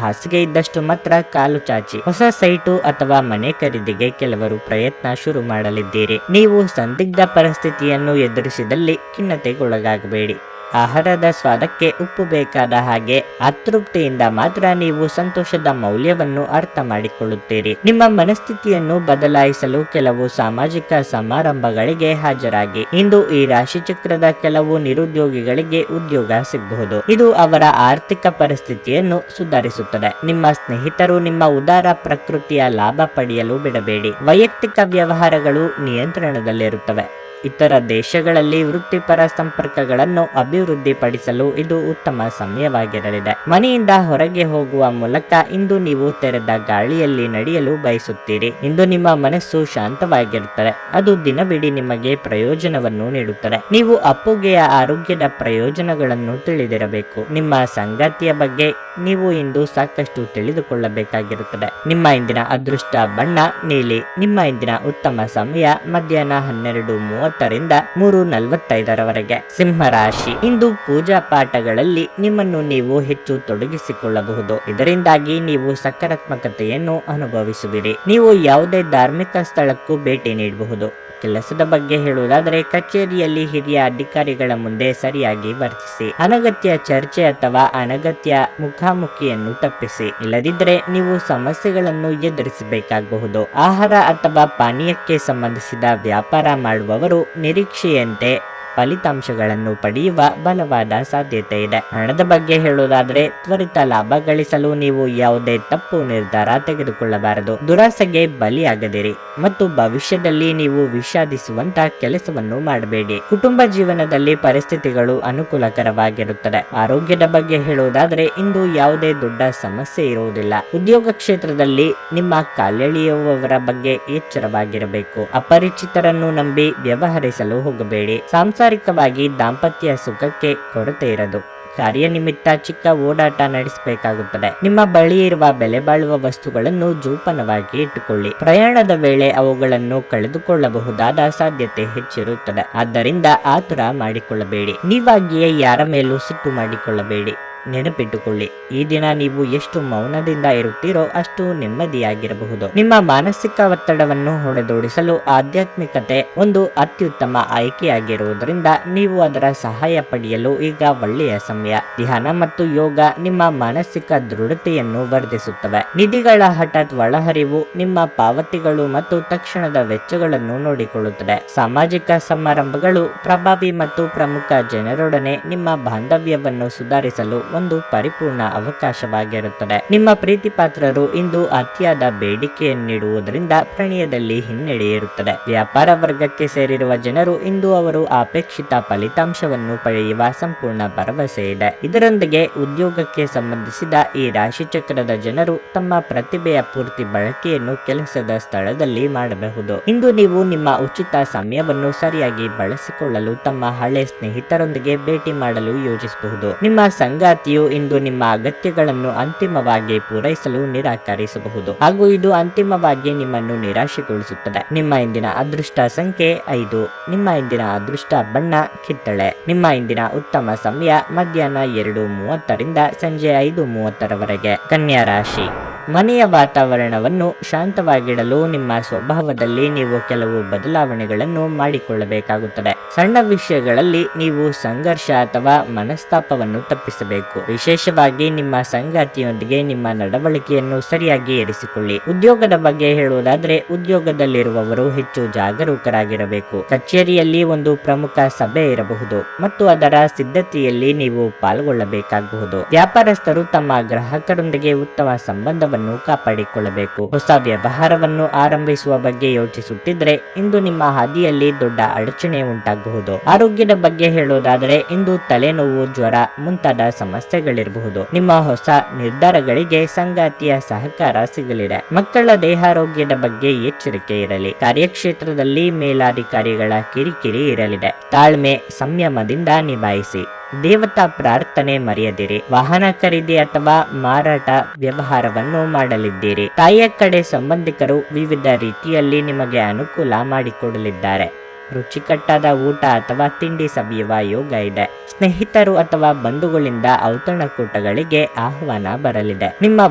Speaker 1: ಹಾಸಿಗೆ ಇದ್ದಷ್ಟು ಮಾತ್ರ ಕಾಲು ಚಾಚಿ. ಹೊಸ ಸೈಟು ಅಥವಾ ಮನೆ ಖರೀದಿಗೆ ಕೆಲವರು ಪ್ರಯತ್ನ ಶುರು ಮಾಡಲಿದ್ದೀರಿ. ನೀವು ಸಂದಿಗ್ಧ ಪರಿಸ್ಥಿತಿಯನ್ನು ಎದುರಿಸಿದಲ್ಲಿ ಖಿನ್ನತೆಗೊಳಗಾಗಬೇಡಿ. ಆಹಾರದ ಸ್ವಾದಕ್ಕೆ ಉಪ್ಪು ಬೇಕಾದ ಹಾಗೆ ಅತೃಪ್ತಿಯಿಂದ ಮಾತ್ರ ನೀವು ಸಂತೋಷದ ಮೌಲ್ಯವನ್ನು ಅರ್ಥ ಮಾಡಿಕೊಳ್ಳುತ್ತೀರಿ. ನಿಮ್ಮ ಮನಸ್ಥಿತಿಯನ್ನು ಬದಲಾಯಿಸಲು ಕೆಲವು ಸಾಮಾಜಿಕ ಸಮಾರಂಭಗಳಿಗೆ ಹಾಜರಾಗಿ. ಇಂದು ಈ ರಾಶಿ ಚಕ್ರದ ಕೆಲವು ನಿರುದ್ಯೋಗಿಗಳಿಗೆ ಉದ್ಯೋಗ ಸಿಗಬಹುದು. ಇದು ಅವರ ಆರ್ಥಿಕ ಪರಿಸ್ಥಿತಿಯನ್ನು ಸುಧಾರಿಸುತ್ತದೆ. ನಿಮ್ಮ ಸ್ನೇಹಿತರು ನಿಮ್ಮ ಉದಾರ ಪ್ರಕೃತಿಯ ಲಾಭ ಪಡೆಯಲು ಬಿಡಬೇಡಿ. ವೈಯಕ್ತಿಕ ವ್ಯವಹಾರಗಳು ನಿಯಂತ್ರಣದಲ್ಲಿರುತ್ತವೆ. ಇತರ ದೇಶಗಳಲ್ಲಿ ವೃತ್ತಿಪರ ಸಂಪರ್ಕಗಳನ್ನು ಅಭಿವೃದ್ಧಿಪಡಿಸಲು ಇದು ಉತ್ತಮ ಸಮಯವಾಗಿರಲಿದೆ. ಮನೆಯಿಂದ ಹೊರಗೆ ಹೋಗುವ ಮೂಲಕ ಇಂದು ನೀವು ತೆರೆದ ಗಾಳಿಯಲ್ಲಿ ನಡೆಯಲು ಬಯಸುತ್ತೀರಿ. ಇಂದು ನಿಮ್ಮ ಮನಸ್ಸು ಶಾಂತವಾಗಿರುತ್ತದೆ. ಅದು ದಿನವಿಡೀ ನಿಮಗೆ ಪ್ರಯೋಜನವನ್ನು ನೀಡುತ್ತದೆ. ನೀವು ಅಪ್ಪುಗೆಯ ಆರೋಗ್ಯದ ಪ್ರಯೋಜನಗಳನ್ನು ತಿಳಿದಿರಬೇಕು. ನಿಮ್ಮ ಸಂಗಾತಿಯ ಬಗ್ಗೆ ನೀವು ಇಂದು ಸಾಕಷ್ಟು ತಿಳಿದುಕೊಳ್ಳಬೇಕಾಗಿರುತ್ತದೆ. ನಿಮ್ಮ ಇಂದಿನ ಅದೃಷ್ಟ ಬಣ್ಣ ನೀಲಿ. ನಿಮ್ಮ ಇಂದಿನ ಉತ್ತಮ ಸಮಯ ಮಧ್ಯಾಹ್ನ 12:30 ರಿಂದ 3:45 ಸಿಂಹರಾಶಿ. ಇಂದು ಪೂಜಾ ಪಾಠಗಳಲ್ಲಿ ನಿಮ್ಮನ್ನು ನೀವು ಹೆಚ್ಚು ತೊಡಗಿಸಿಕೊಳ್ಳಬಹುದು. ಇದರಿಂದಾಗಿ ನೀವು ಸಕಾರಾತ್ಮಕತೆಯನ್ನು ಅನುಭವಿಸುವಿರಿ. ನೀವು ಯಾವುದೇ ಧಾರ್ಮಿಕ ಸ್ಥಳಕ್ಕೂ ಭೇಟಿ ನೀಡಬಹುದು. ಕೆಲಸದ ಬಗ್ಗೆ ಹೇಳುವುದಾದರೆ ಕಚೇರಿಯಲ್ಲಿ ಹಿರಿಯ ಅಧಿಕಾರಿಗಳ ಮುಂದೆ ಸರಿಯಾಗಿ ವರ್ತಿಸಿ. ಅನಗತ್ಯ ಚರ್ಚೆ ಅಥವಾ ಅನಗತ್ಯ ಮುಖಾಮುಖಿಯನ್ನು ತಪ್ಪಿಸಿ. ಇಲ್ಲದಿದ್ದರೆ ನೀವು ಸಮಸ್ಯೆಗಳನ್ನು ಎದುರಿಸಬೇಕಾಗಬಹುದು. ಆಹಾರ ಅಥವಾ ಪಾನೀಯಕ್ಕೆ ಸಂಬಂಧಿಸಿದ ವ್ಯಾಪಾರ ಮಾಡುವವರು ನಿರೀಕ್ಷೆಯಂತೆ ಫಲಿತಾಂಶಗಳನ್ನು ಪಡೆಯುವ ಬಲವಾದ ಸಾಧ್ಯತೆ ಇದೆ. ಹಣದ ಬಗ್ಗೆ ಹೇಳುವುದಾದ್ರೆ ತ್ವರಿತ ಲಾಭ ಗಳಿಸಲು ನೀವು ಯಾವುದೇ ತಪ್ಪು ನಿರ್ಧಾರ ತೆಗೆದುಕೊಳ್ಳಬಾರದು. ದುರಾಸೆಗೆ ಬಲಿಯಾಗದಿರಿ ಮತ್ತು ಭವಿಷ್ಯದಲ್ಲಿ ನೀವು ವಿಷಾದಿಸುವಂತ ಕೆಲಸವನ್ನು ಮಾಡಬೇಡಿ. ಕುಟುಂಬ ಜೀವನದಲ್ಲಿ ಪರಿಸ್ಥಿತಿಗಳು ಅನುಕೂಲಕರವಾಗಿರುತ್ತದೆ. ಆರೋಗ್ಯದ ಬಗ್ಗೆ ಹೇಳುವುದಾದ್ರೆ ಇಂದು ಯಾವುದೇ ದೊಡ್ಡ ಸಮಸ್ಯೆ ಇರುವುದಿಲ್ಲ. ಉದ್ಯೋಗ ಕ್ಷೇತ್ರದಲ್ಲಿ ನಿಮ್ಮ ಕಾಲೆಳೆಯುವವರ ಬಗ್ಗೆ ಎಚ್ಚರವಾಗಿರಬೇಕು. ಅಪರಿಚಿತರನ್ನು ನಂಬಿ ವ್ಯವಹರಿಸಲು ಹೋಗಬೇಡಿ. ಸಾಂಸಾರಿಕವಾಗಿ ದಾಂಪತ್ಯ ಸುಖಕ್ಕೆ ಕೊರತೆ ಇರದು. ಕಾರ್ಯನಿಮಿತ್ತ ಚಿಕ್ಕ ಓಡಾಟ ನಡೆಸಬೇಕಾಗುತ್ತದೆ. ನಿಮ್ಮ ಬಳಿ ಇರುವ ಬೆಲೆ ಬಾಳುವ ವಸ್ತುಗಳನ್ನು ಜೋಪಾನವಾಗಿ ಇಟ್ಟುಕೊಳ್ಳಿ. ಪ್ರಯಾಣದ ವೇಳೆ ಅವುಗಳನ್ನು ಕಳೆದುಕೊಳ್ಳಬಹುದಾದ ಸಾಧ್ಯತೆ ಹೆಚ್ಚಿರುತ್ತದೆ. ಆದ್ದರಿಂದ ಆತುರ ಮಾಡಿಕೊಳ್ಳಬೇಡಿ. ನೀವಾಗಿಯೇ ಯಾರ ಮೇಲೂ ಸಿಟ್ಟು ಮಾಡಿಕೊಳ್ಳಬೇಡಿ. ನೆನಪಿಟ್ಟುಕೊಳ್ಳಿ, ಈ ದಿನ ನೀವು ಎಷ್ಟು ಮೌನದಿಂದ ಇರುತ್ತೀರೋ ಅಷ್ಟು ನೆಮ್ಮದಿಯಾಗಿರಬಹುದು. ನಿಮ್ಮ ಮಾನಸಿಕ ಒತ್ತಡವನ್ನು ಹೊಡೆದೋಡಿಸಲು ಆಧ್ಯಾತ್ಮಿಕತೆ ಒಂದು ಅತ್ಯುತ್ತಮ ಆಯ್ಕೆಯಾಗಿರುವುದರಿಂದ ನೀವು ಅದರ ಸಹಾಯ ಪಡೆಯಲು ಈಗ ಒಳ್ಳೆಯ ಸಮಯ. ಧ್ಯಾನ ಮತ್ತು ಯೋಗ ನಿಮ್ಮ ಮಾನಸಿಕ ದೃಢತೆಯನ್ನು ವರ್ಧಿಸುತ್ತವೆ. ನಿಧಿಗಳ ಹಠಾತ್ ಒಳಹರಿವು ನಿಮ್ಮ ಪಾವತಿಗಳು ಮತ್ತು ತಕ್ಷಣದ ವೆಚ್ಚಗಳನ್ನು ನೋಡಿಕೊಳ್ಳುತ್ತದೆ. ಸಾಮಾಜಿಕ ಸಮಾರಂಭಗಳು ಪ್ರಭಾವಿ ಮತ್ತು ಪ್ರಮುಖ ಜನರೊಡನೆ ನಿಮ್ಮ ಬಾಂಧವ್ಯವನ್ನು ಸುಧಾರಿಸಲು ಒಂದು ಪರಿಪೂರ್ಣ ಅವಕಾಶವಾಗಿರುತ್ತದೆ. ನಿಮ್ಮ ಪ್ರೀತಿ ಪಾತ್ರರು ಇಂದು ಅತಿಯಾದ ಬೇಡಿಕೆಯನ್ನಿಡುವುದರಿಂದ ಪ್ರಣಯದಲ್ಲಿ ಹಿನ್ನಡೆ ಇರುತ್ತದೆ. ವ್ಯಾಪಾರ ವರ್ಗಕ್ಕೆ ಸೇರಿರುವ ಜನರು ಇಂದು ಅವರು ಅಪೇಕ್ಷಿತ ಫಲಿತಾಂಶವನ್ನು ಪಡೆಯುವ ಸಂಪೂರ್ಣ ಭರವಸೆ ಇದೆ. ಇದರೊಂದಿಗೆ ಉದ್ಯೋಗಕ್ಕೆ ಸಂಬಂಧಿಸಿದ ಈ ರಾಶಿ ಚಕ್ರದ ಜನರು ತಮ್ಮ ಪ್ರತಿಭೆಯ ಪೂರ್ತಿ ಬಳಕೆಯನ್ನು ಕೆಲಸದ ಸ್ಥಳದಲ್ಲಿ ಮಾಡಬಹುದು. ಇಂದು ನೀವು ನಿಮ್ಮ ಉಚಿತ ಸಮಯವನ್ನು ಸರಿಯಾಗಿ ಬಳಸಿಕೊಳ್ಳಲು ತಮ್ಮ ಹಳೆ ಸ್ನೇಹಿತರೊಂದಿಗೆ ಭೇಟಿ ಮಾಡಲು ಯೋಜಿಸಬಹುದು. ನಿಮ್ಮ ಸಂಗಾತಿಯು ಇಂದು ನಿಮ್ಮ ಅಗತ್ಯಗಳನ್ನು ಅಂತಿಮವಾಗಿ ಪೂರೈಸಲು ನಿರಾಕರಿಸಬಹುದು ಹಾಗೂ ಇದು ಅಂತಿಮವಾಗಿ ನಿಮ್ಮನ್ನು ನಿರಾಶೆಗೊಳಿಸುತ್ತದೆ. ನಿಮ್ಮ ಇಂದಿನ ಅದೃಷ್ಟ ಸಂಖ್ಯೆ 5. ನಿಮ್ಮ ಇಂದಿನ ಅದೃಷ್ಟ ಬಣ್ಣ ಕಿತ್ತಳೆ. ನಿಮ್ಮ ಇಂದಿನ ಉತ್ತಮ ಸಮಯ ಮಧ್ಯಾಹ್ನ 2:30ರಿಂದ ಸಂಜೆ 5:30ರವರೆಗೆ. ಕನ್ಯಾ ರಾಶಿ. ಮನೆಯ ವಾತಾವರಣವನ್ನು ಶಾಂತವಾಗಿಡಲು ನಿಮ್ಮ ಸ್ವಭಾವದಲ್ಲಿ ನೀವು ಕೆಲವು ಬದಲಾವಣೆಗಳನ್ನು ಮಾಡಿಕೊಳ್ಳಬೇಕಾಗುತ್ತದೆ. ಸಣ್ಣ ವಿಷಯಗಳಲ್ಲಿ ನೀವು ಸಂಘರ್ಷ ಅಥವಾ ಮನಸ್ತಾಪವನ್ನು ತಪ್ಪಿಸಬೇಕು. ವಿಶೇಷವಾಗಿ ನಿಮ್ಮ ಸಂಗಾತಿಯೊಂದಿಗೆ ನಿಮ್ಮ ನಡವಳಿಕೆಯನ್ನು ಸರಿಯಾಗಿ ಇರಿಸಿಕೊಳ್ಳಿ. ಉದ್ಯೋಗದ ಬಗ್ಗೆ ಹೇಳುವುದಾದ್ರೆ ಉದ್ಯೋಗದಲ್ಲಿರುವವರು ಹೆಚ್ಚು ಜಾಗರೂಕರಾಗಿರಬೇಕು. ಕಚೇರಿಯಲ್ಲಿ ಒಂದು ಪ್ರಮುಖ ಸಭೆ ಇರಬಹುದು ಮತ್ತು ಅದರ ಸಿದ್ಧತೆಯಲ್ಲಿ ನೀವು ಪಾಲ್ಗೊಳ್ಳಬೇಕಾಗಬಹುದು. ವ್ಯಾಪಾರಸ್ಥರು ತಮ್ಮ ಗ್ರಾಹಕರೊಂದಿಗೆ ಉತ್ತಮ ಸಂಬಂಧವನ್ನು ಕಾಪಾಡಿಕೊಳ್ಳಬೇಕು. ಹೊಸ ವ್ಯವಹಾರವನ್ನು ಆರಂಭಿಸುವ ಬಗ್ಗೆ ಯೋಚಿಸುತ್ತಿದ್ರೆ ಇಂದು ನಿಮ್ಮ ಹಾದಿಯಲ್ಲಿ ದೊಡ್ಡ ಅಡಚಣೆ ಉಂಟಾಗಬಹುದು. ಆರೋಗ್ಯದ ಬಗ್ಗೆ ಹೇಳುವುದಾದರೆ ಇಂದು ತಲೆನೋವು, ಜ್ವರ ಮುಂತಾದ ಸಮಸ್ಯೆಗಳಿರಬಹುದು. ನಿಮ್ಮ ಹೊಸ ನಿರ್ಧಾರಗಳಿಗೆ ಸಂಗಾತಿಯ ಸಹಕಾರ ಸಿಗಲಿದೆ. ಮಕ್ಕಳ ದೇಹಾರೋಗ್ಯದ ಬಗ್ಗೆ ಎಚ್ಚರಿಕೆ ಇರಲಿ. ಕಾರ್ಯಕ್ಷೇತ್ರದಲ್ಲಿ ಮೇಲಾಧಿಕಾರಿಗಳ ಕಿರಿಕಿರಿ ಇರಲಿದೆ. ತಾಳ್ಮೆ, ಸಂಯಮದಿಂದ ನಿಭಾಯಿಸಿ. ದೇವತಾ ಪ್ರಾರ್ಥನೆ ಮರೆಯದಿರಿ. ವಾಹನ ಖರೀದಿ ಅಥವಾ ಮಾರಾಟ ವ್ಯವಹಾರವನ್ನು ಮಾಡಲಿದ್ದೀರಿ. ತಾಯಿಯ ಕಡೆ ಸಂಬಂಧಿಕರು ವಿವಿಧ ರೀತಿಯಲ್ಲಿ ನಿಮಗೆ ಅನುಕೂಲ ಮಾಡಿಕೊಡಲಿದ್ದಾರೆ. ರುಚಿಕಟ್ಟಾದ ಊಟ ಅಥವಾ ತಿಂಡಿ ಸವಿಯುವ ಯೋಗ ಇದೆ. ಸ್ನೇಹಿತರು ಅಥವಾ ಬಂಧುಗಳಿಂದ ಔತಣಕೂಟಗಳಿಗೆ ಆಹ್ವಾನ ಬರಲಿದೆ. ನಿಮ್ಮ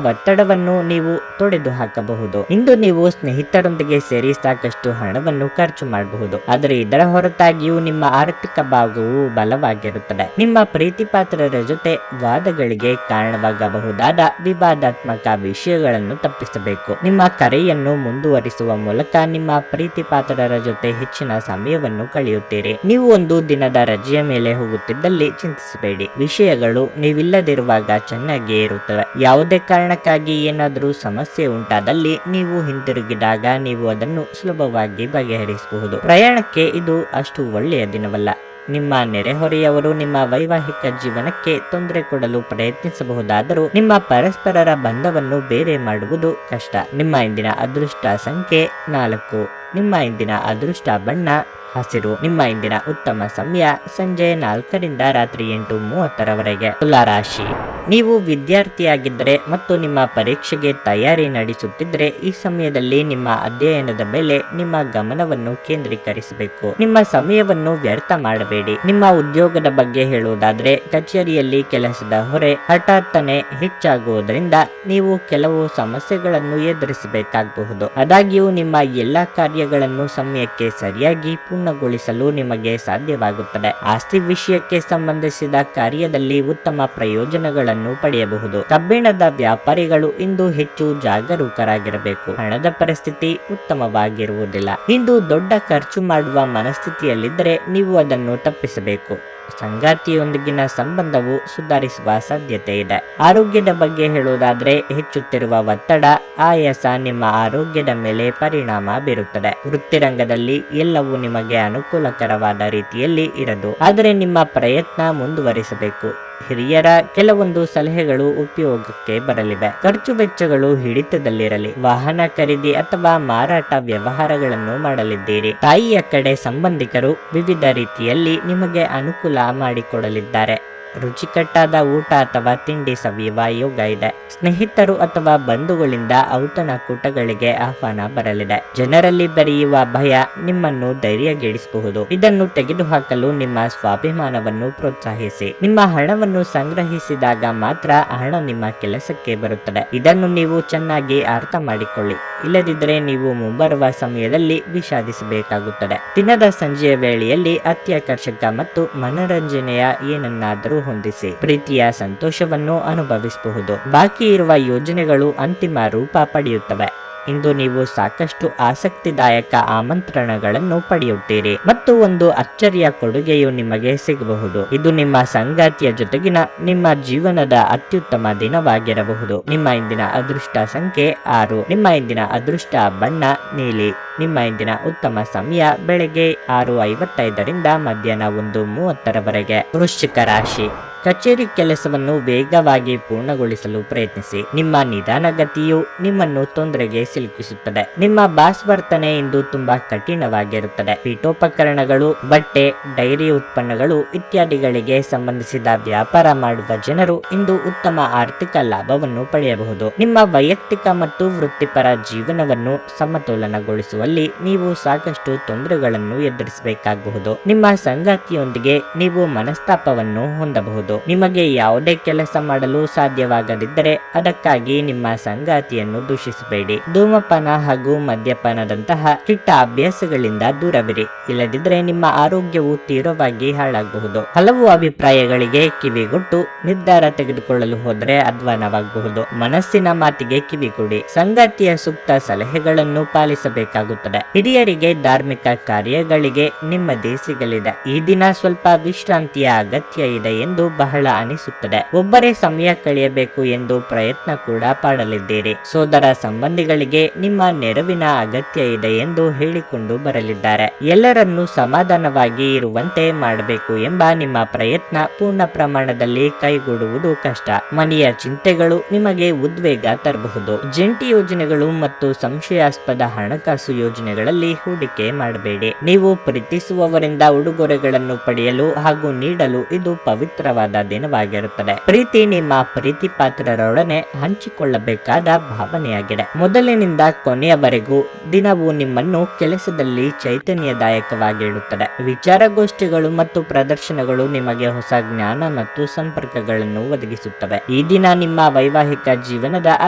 Speaker 1: ಒತ್ತಡವನ್ನು ನೀವು ತೊಡೆದು ಹಾಕಬಹುದು. ಇಂದು ನೀವು ಸ್ನೇಹಿತರೊಂದಿಗೆ ಸೇರಿ ಸಾಕಷ್ಟು ಹಣವನ್ನು ಖರ್ಚು ಮಾಡಬಹುದು. ಆದರೆ ಇದರ ಹೊರತಾಗಿಯೂ ನಿಮ್ಮ ಆರ್ಥಿಕ ಭಾಗವು ಬಲವಾಗಿರುತ್ತದೆ. ನಿಮ್ಮ ಪ್ರೀತಿ ಪಾತ್ರರ ಜೊತೆ ವಾದಗಳಿಗೆ ಕಾರಣವಾಗಬಹುದಾದ ವಿವಾದಾತ್ಮಕ ವಿಷಯಗಳನ್ನು ತಪ್ಪಿಸಬೇಕು. ನಿಮ್ಮ ಕರೆಯನ್ನು ಮುಂದುವರಿಸುವ ಮೂಲಕ ನಿಮ್ಮ ಪ್ರೀತಿ ಪಾತ್ರರ ಜೊತೆ ಹೆಚ್ಚಿನ ಸಮಯವನ್ನು ಕಳೆಯುತ್ತೀರಿ. ನೀವು ಒಂದು ದಿನದ ರಜೆಯ ಮೇಲೆ ಹೋಗುತ್ತಿದ್ದಲ್ಲಿ ಚಿಂತಿಸಬೇಡಿ. ವಿಷಯಗಳು ನೀವಿಲ್ಲದಿರುವಾಗ ಚೆನ್ನಾಗಿಯೇ ಇರುತ್ತವೆ. ಯಾವುದೇ ಕಾರಣಕ್ಕಾಗಿ ಏನಾದರೂ ಸಮಸ್ಯೆ ಉಂಟಾದಲ್ಲಿ ನೀವು ಹಿಂದಿರುಗಿದಾಗ ನೀವು ಅದನ್ನು ಸುಲಭವಾಗಿ ಬಗೆಹರಿಸಬಹುದು. ಪ್ರಯಾಣಕ್ಕೆ ಇದು ಅಷ್ಟು ಒಳ್ಳೆಯ ದಿನವಲ್ಲ. ನಿಮ್ಮ ನೆರೆಹೊರೆಯವರು ನಿಮ್ಮ ವೈವಾಹಿಕ ಜೀವನಕ್ಕೆ ತೊಂದರೆ ಕೊಡಲು ಪ್ರಯತ್ನಿಸಬಹುದಾದರೂ ನಿಮ್ಮ ಪರಸ್ಪರರ ಬಂಧವನ್ನು ಬೇರೆ ಮಾಡುವುದು ಕಷ್ಟ. ನಿಮ್ಮ ಇಂದಿನ ಅದೃಷ್ಟ ಸಂಖ್ಯೆ 4. ನಿಮ್ಮ ಇಂದಿನ ಅದೃಷ್ಟ ಬಣ್ಣ ಹಸಿರು. ನಿಮ್ಮ ಇಂದಿನ ಉತ್ತಮ ಸಮಯ ಸಂಜೆ 4ರಿಂದ ರಾತ್ರಿ 8:30ರವರೆಗೆ. ತುಲಾ ರಾಶಿ. ನೀವು ವಿದ್ಯಾರ್ಥಿಯಾಗಿದ್ದರೆ ಮತ್ತು ನಿಮ್ಮ ಪರೀಕ್ಷೆಗೆ ತಯಾರಿ ನಡೆಸುತ್ತಿದ್ದರೆ ಈ ಸಮಯದಲ್ಲಿ ನಿಮ್ಮ ಅಧ್ಯಯನದ ಮೇಲೆ ನಿಮ್ಮ ಗಮನವನ್ನು ಕೇಂದ್ರೀಕರಿಸಬೇಕು. ನಿಮ್ಮ ಸಮಯವನ್ನು ವ್ಯರ್ಥ ಮಾಡಬೇಡಿ. ನಿಮ್ಮ ಉದ್ಯೋಗದ ಬಗ್ಗೆ ಹೇಳುವುದಾದ್ರೆ ಕಚೇರಿಯಲ್ಲಿ ಕೆಲಸದ ಹೊರೆ ಹಠಾತ್ತನೆ ಹೆಚ್ಚಾಗುವುದರಿಂದ ನೀವು ಕೆಲವು ಸಮಸ್ಯೆಗಳನ್ನು ಎದುರಿಸಬೇಕಾಗಬಹುದು. ಆದಾಗ್ಯೂ ನಿಮ್ಮ ಎಲ್ಲಾ ಕಾರ್ಯಗಳನ್ನು ಸಮಯಕ್ಕೆ ಸರಿಯಾಗಿ ಪೂರ್ಣಗೊಳಿಸಲು ನಿಮಗೆ ಸಾಧ್ಯವಾಗುತ್ತದೆ. ಆಸ್ತಿ ವಿಷಯಕ್ಕೆ ಸಂಬಂಧಿಸಿದ ಕಾರ್ಯದಲ್ಲಿ ಉತ್ತಮ ಪ್ರಯೋಜನಗಳನ್ನು ಲಾಭವನ್ನು ಪಡೆಯಬಹುದು. ಕಬ್ಬಿಣದ ವ್ಯಾಪಾರಿಗಳು ಇಂದು ಹೆಚ್ಚು ಜಾಗರೂಕರಾಗಿರಬೇಕು. ಹಣದ ಪರಿಸ್ಥಿತಿ ಉತ್ತಮವಾಗಿರುವುದಿಲ್ಲ. ಇಂದು ದೊಡ್ಡ ಖರ್ಚು ಮಾಡುವ ಮನಸ್ಥಿತಿಯಲ್ಲಿದ್ದರೆ ನೀವು ಅದನ್ನು ತಪ್ಪಿಸಬೇಕು. ಸಂಗಾತಿಯೊಂದಿಗಿನ ಸಂಬಂಧವು ಸುಧಾರಿಸುವ ಸಾಧ್ಯತೆ ಇದೆ. ಆರೋಗ್ಯದ ಬಗ್ಗೆ ಹೇಳುವುದಾದ್ರೆ, ಹೆಚ್ಚುತ್ತಿರುವ ಒತ್ತಡ, ಆಯಾಸ ನಿಮ್ಮ ಆರೋಗ್ಯದ ಮೇಲೆ ಪರಿಣಾಮ ಬೀರುತ್ತದೆ. ವೃತ್ತಿರಂಗದಲ್ಲಿ ಎಲ್ಲವೂ ನಿಮಗೆ ಅನುಕೂಲಕರವಾದ ರೀತಿಯಲ್ಲಿ ಇರದು, ಆದರೆ ನಿಮ್ಮ ಪ್ರಯತ್ನ ಮುಂದುವರಿಸಬೇಕು. ಹಿರಿಯರ ಕೆಲವೊಂದು ಸಲಹೆಗಳು ಉಪಯೋಗಕ್ಕೆ ಬರಲಿವೆ. ಖರ್ಚು ವೆಚ್ಚಗಳು ಹಿಡಿತದಲ್ಲಿರಲಿ. ವಾಹನ ಖರೀದಿ ಅಥವಾ ಮಾರಾಟ ವ್ಯವಹಾರಗಳನ್ನು ಮಾಡಲಿದ್ದೀರಿ. ತಾಯಿಯ ಕಡೆ ಸಂಬಂಧಿಕರು ವಿವಿಧ ರೀತಿಯಲ್ಲಿ ನಿಮಗೆ ಅನುಕೂಲ ಮಾಡಿಕೊಡಲಿದ್ದಾರೆ. ರುಚಿಕಟ್ಟಾದ ಊಟ ಅಥವಾ ತಿಂಡಿ ಸವಿಯುವ ಯೋಗ ಇದೆ. ಸ್ನೇಹಿತರು ಅಥವಾ ಬಂಧುಗಳಿಂದ ಔತಣಕೂಟಗಳಿಗೆ ಆಹ್ವಾನ ಬರಲಿದೆ. ಜನರಲ್ಲಿ ಬೆರೆಯುವ ಭಯ ನಿಮ್ಮನ್ನು ಧೈರ್ಯಗೆಡಿಸಬಹುದು. ಇದನ್ನು ತೆಗೆದುಹಾಕಲು ನಿಮ್ಮ ಸ್ವಾಭಿಮಾನವನ್ನು ಪ್ರೋತ್ಸಾಹಿಸಿ. ನಿಮ್ಮ ಹಣವನ್ನು ಸಂಗ್ರಹಿಸಿದಾಗ ಮಾತ್ರ ಹಣ ನಿಮ್ಮ ಕೆಲಸಕ್ಕೆ ಬರುತ್ತದೆ. ಇದನ್ನು ನೀವು ಚೆನ್ನಾಗಿ ಅರ್ಥ ಮಾಡಿಕೊಳ್ಳಿ. ಇಲ್ಲದಿದ್ದರೆ ನೀವು ಮುಂಬರುವ ಸಮಯದಲ್ಲಿ ವಿಷಾದಿಸಬೇಕಾಗುತ್ತದೆ. ದಿನದ ಸಂಜೆಯ ವೇಳೆಯಲ್ಲಿ ಅತ್ಯಾಕರ್ಷಕ ಮತ್ತು ಮನರಂಜನೆಯ ಏನನ್ನಾದರೂ ಹೊಂದಿಸಿ ಪ್ರೀತಿಯ ಸಂತೋಷವನ್ನು ಅನುಭವಿಸಬಹುದು. ಬಾಕಿ ಇರುವ ಯೋಜನೆಗಳು ಅಂತಿಮ ರೂಪ ಪಡೆಯುತ್ತವೆ. ಇಂದು ನೀವು ಸಾಕಷ್ಟು ಆಸಕ್ತಿದಾಯಕ ಆಮಂತ್ರಣಗಳನ್ನು ಪಡೆಯುತ್ತೀರಿ ಮತ್ತು ಒಂದು ಅಚ್ಚರಿಯ ಕೊಡುಗೆಯು ನಿಮಗೆ ಸಿಗಬಹುದು. ಇದು ನಿಮ್ಮ ಸಂಗಾತಿಯ ಜೊತೆಗಿನ ನಿಮ್ಮ ಜೀವನದ ಅತ್ಯುತ್ತಮ ದಿನವಾಗಿರಬಹುದು. ನಿಮ್ಮ ಇಂದಿನ ಅದೃಷ್ಟ ಸಂಖ್ಯೆ 6. ನಿಮ್ಮ ಇಂದಿನ ಅದೃಷ್ಟ ಬಣ್ಣ ನೀಲಿ. ನಿಮ್ಮ ಇಂದಿನ ಉತ್ತಮ ಸಮಯ ಬೆಳಗ್ಗೆ 6:55ರಿಂದ ಮಧ್ಯಾಹ್ನ 1:30ರವರೆಗೆ. ವೃಶ್ಚಿಕ ರಾಶಿ. ಕಚೇರಿ ಕೆಲಸವನ್ನು ವೇಗವಾಗಿ ಪೂರ್ಣಗೊಳಿಸಲು ಪ್ರಯತ್ನಿಸಿ. ನಿಮ್ಮ ನಿಧಾನಗತಿಯು ನಿಮ್ಮನ್ನು ತೊಂದರೆಗೆ ಸಿಲುಕಿಸುತ್ತದೆ. ನಿಮ್ಮ ಬಾಸ್ ವರ್ತನೆ ಇಂದು ತುಂಬಾ ಕಠಿಣವಾಗಿರುತ್ತದೆ. ಪೀಠೋಪಕರಣಗಳು, ಬಟ್ಟೆ, ಡೈರಿ ಉತ್ಪನ್ನಗಳು ಇತ್ಯಾದಿಗಳಿಗೆ ಸಂಬಂಧಿಸಿದ ವ್ಯಾಪಾರ ಮಾಡುವ ಜನರು ಇಂದು ಉತ್ತಮ ಆರ್ಥಿಕ ಲಾಭವನ್ನು ಪಡೆಯಬಹುದು. ನಿಮ್ಮ ವೈಯಕ್ತಿಕ ಮತ್ತು ವೃತ್ತಿಪರ ಜೀವನವನ್ನು ಸಮತೋಲನಗೊಳಿಸುವಲ್ಲಿ ನೀವು ಸಾಕಷ್ಟು ತೊಂದರೆಗಳನ್ನು ಎದುರಿಸಬೇಕಾಗಬಹುದು. ನಿಮ್ಮ ಸಂಗಾತಿಯೊಂದಿಗೆ ನೀವು ಮನಸ್ತಾಪವನ್ನು ಹೊಂದಬಹುದು. ನಿಮಗೆ ಯಾವುದೇ ಕೆಲಸ ಮಾಡಲು ಸಾಧ್ಯವಾಗದಿದ್ದರೆ ಅದಕ್ಕಾಗಿ ನಿಮ್ಮ ಸಂಗಾತಿಯನ್ನು ದೂಷಿಸಬೇಡಿ. ಧೂಮಪಾನ ಹಾಗೂ ಮದ್ಯಪಾನದಂತಹ ಕೆಟ್ಟ ಅಭ್ಯಾಸಗಳಿಂದ ದೂರವಿರಿ. ಇಲ್ಲದಿದ್ದರೆ ನಿಮ್ಮ ಆರೋಗ್ಯವು ತೀವ್ರವಾಗಿ ಹಾಳಾಗಬಹುದು. ಹಲವು ಅಭಿಪ್ರಾಯಗಳಿಗೆ ಕಿವಿಗೊಟ್ಟು ನಿರ್ಧಾರ ತೆಗೆದುಕೊಳ್ಳಲು ಹೋದರೆ ಅಧ್ವಾನವಾಗಬಹುದು. ಮನಸ್ಸಿನ ಮಾತಿಗೆ ಕಿವಿಗೊಡಿ. ಸಂಗಾತಿಯ ಸೂಕ್ತ ಸಲಹೆಗಳನ್ನು ಪಾಲಿಸಬೇಕಾಗುತ್ತದೆ. ಹಿರಿಯರಿಗೆ ಧಾರ್ಮಿಕ ಕಾರ್ಯಗಳಿಗೆ ನೆಮ್ಮದಿ ಸಿಗಲಿದೆ. ಈ ದಿನ ಸ್ವಲ್ಪ ವಿಶ್ರಾಂತಿಯ ಅಗತ್ಯ ಇದೆ ಎಂದು ಬಹಳ ಅನಿಸುತ್ತದೆ. ಒಬ್ಬರೇ ಸಮಯ ಕಳೆಯಬೇಕು ಎಂದು ಪ್ರಯತ್ನ ಕೂಡ ಪಡಲಿದ್ದೀರಿ. ಸೋದರ ಸಂಬಂಧಿಗಳಿಗೆ ನಿಮ್ಮ ನೆರವಿನ ಅಗತ್ಯ ಇದೆ ಎಂದು ಹೇಳಿಕೊಂಡು ಬರಲಿದ್ದಾರೆ. ಎಲ್ಲರನ್ನೂ ಸಮಾಧಾನವಾಗಿ ಇರುವಂತೆ ಮಾಡಬೇಕು ಎಂಬ ನಿಮ್ಮ ಪ್ರಯತ್ನ ಪೂರ್ಣ ಪ್ರಮಾಣದಲ್ಲಿ ಕೈಗೂಡುವುದು ಕಷ್ಟ. ಮನೆಯ ಚಿಂತೆಗಳು ನಿಮಗೆ ಉದ್ವೇಗ ತರಬಹುದು. ಜಂಟಿ ಯೋಜನೆಗಳು ಮತ್ತು ಸಂಶಯಾಸ್ಪದ ಹಣಕಾಸು ಯೋಜನೆಗಳಲ್ಲಿ ಹೂಡಿಕೆ ಮಾಡಬೇಡಿ. ನೀವು ಪ್ರೀತಿಸುವವರಿಂದ ಉಡುಗೊರೆಗಳನ್ನು ಪಡೆಯಲು ಹಾಗೂ ನೀಡಲು ಇದು ಪವಿತ್ರವಾದ ದಿನವಾಗಿರುತ್ತದೆ. ಪ್ರೀತಿ ನಿಮ್ಮ ಪ್ರೀತಿ ಪಾತ್ರರೊಡನೆ ಹಂಚಿಕೊಳ್ಳಬೇಕಾದ ಭಾವನೆಯಾಗಿದೆ. ಮೊದಲಿನಿಂದ ಕೊನೆಯವರೆಗೂ ದಿನವೂ ನಿಮ್ಮನ್ನು ಕೆಲಸದಲ್ಲಿ ಚೈತನ್ಯದಾಯಕವಾಗಿಡುತ್ತದೆ. ವಿಚಾರಗೋಷ್ಠಿಗಳು ಮತ್ತು ಪ್ರದರ್ಶನಗಳು ನಿಮಗೆ ಹೊಸ ಜ್ಞಾನ ಮತ್ತು ಸಂಪರ್ಕಗಳನ್ನು ಒದಗಿಸುತ್ತವೆ. ಈ ದಿನ ನಿಮ್ಮ ವೈವಾಹಿಕ ಜೀವನದ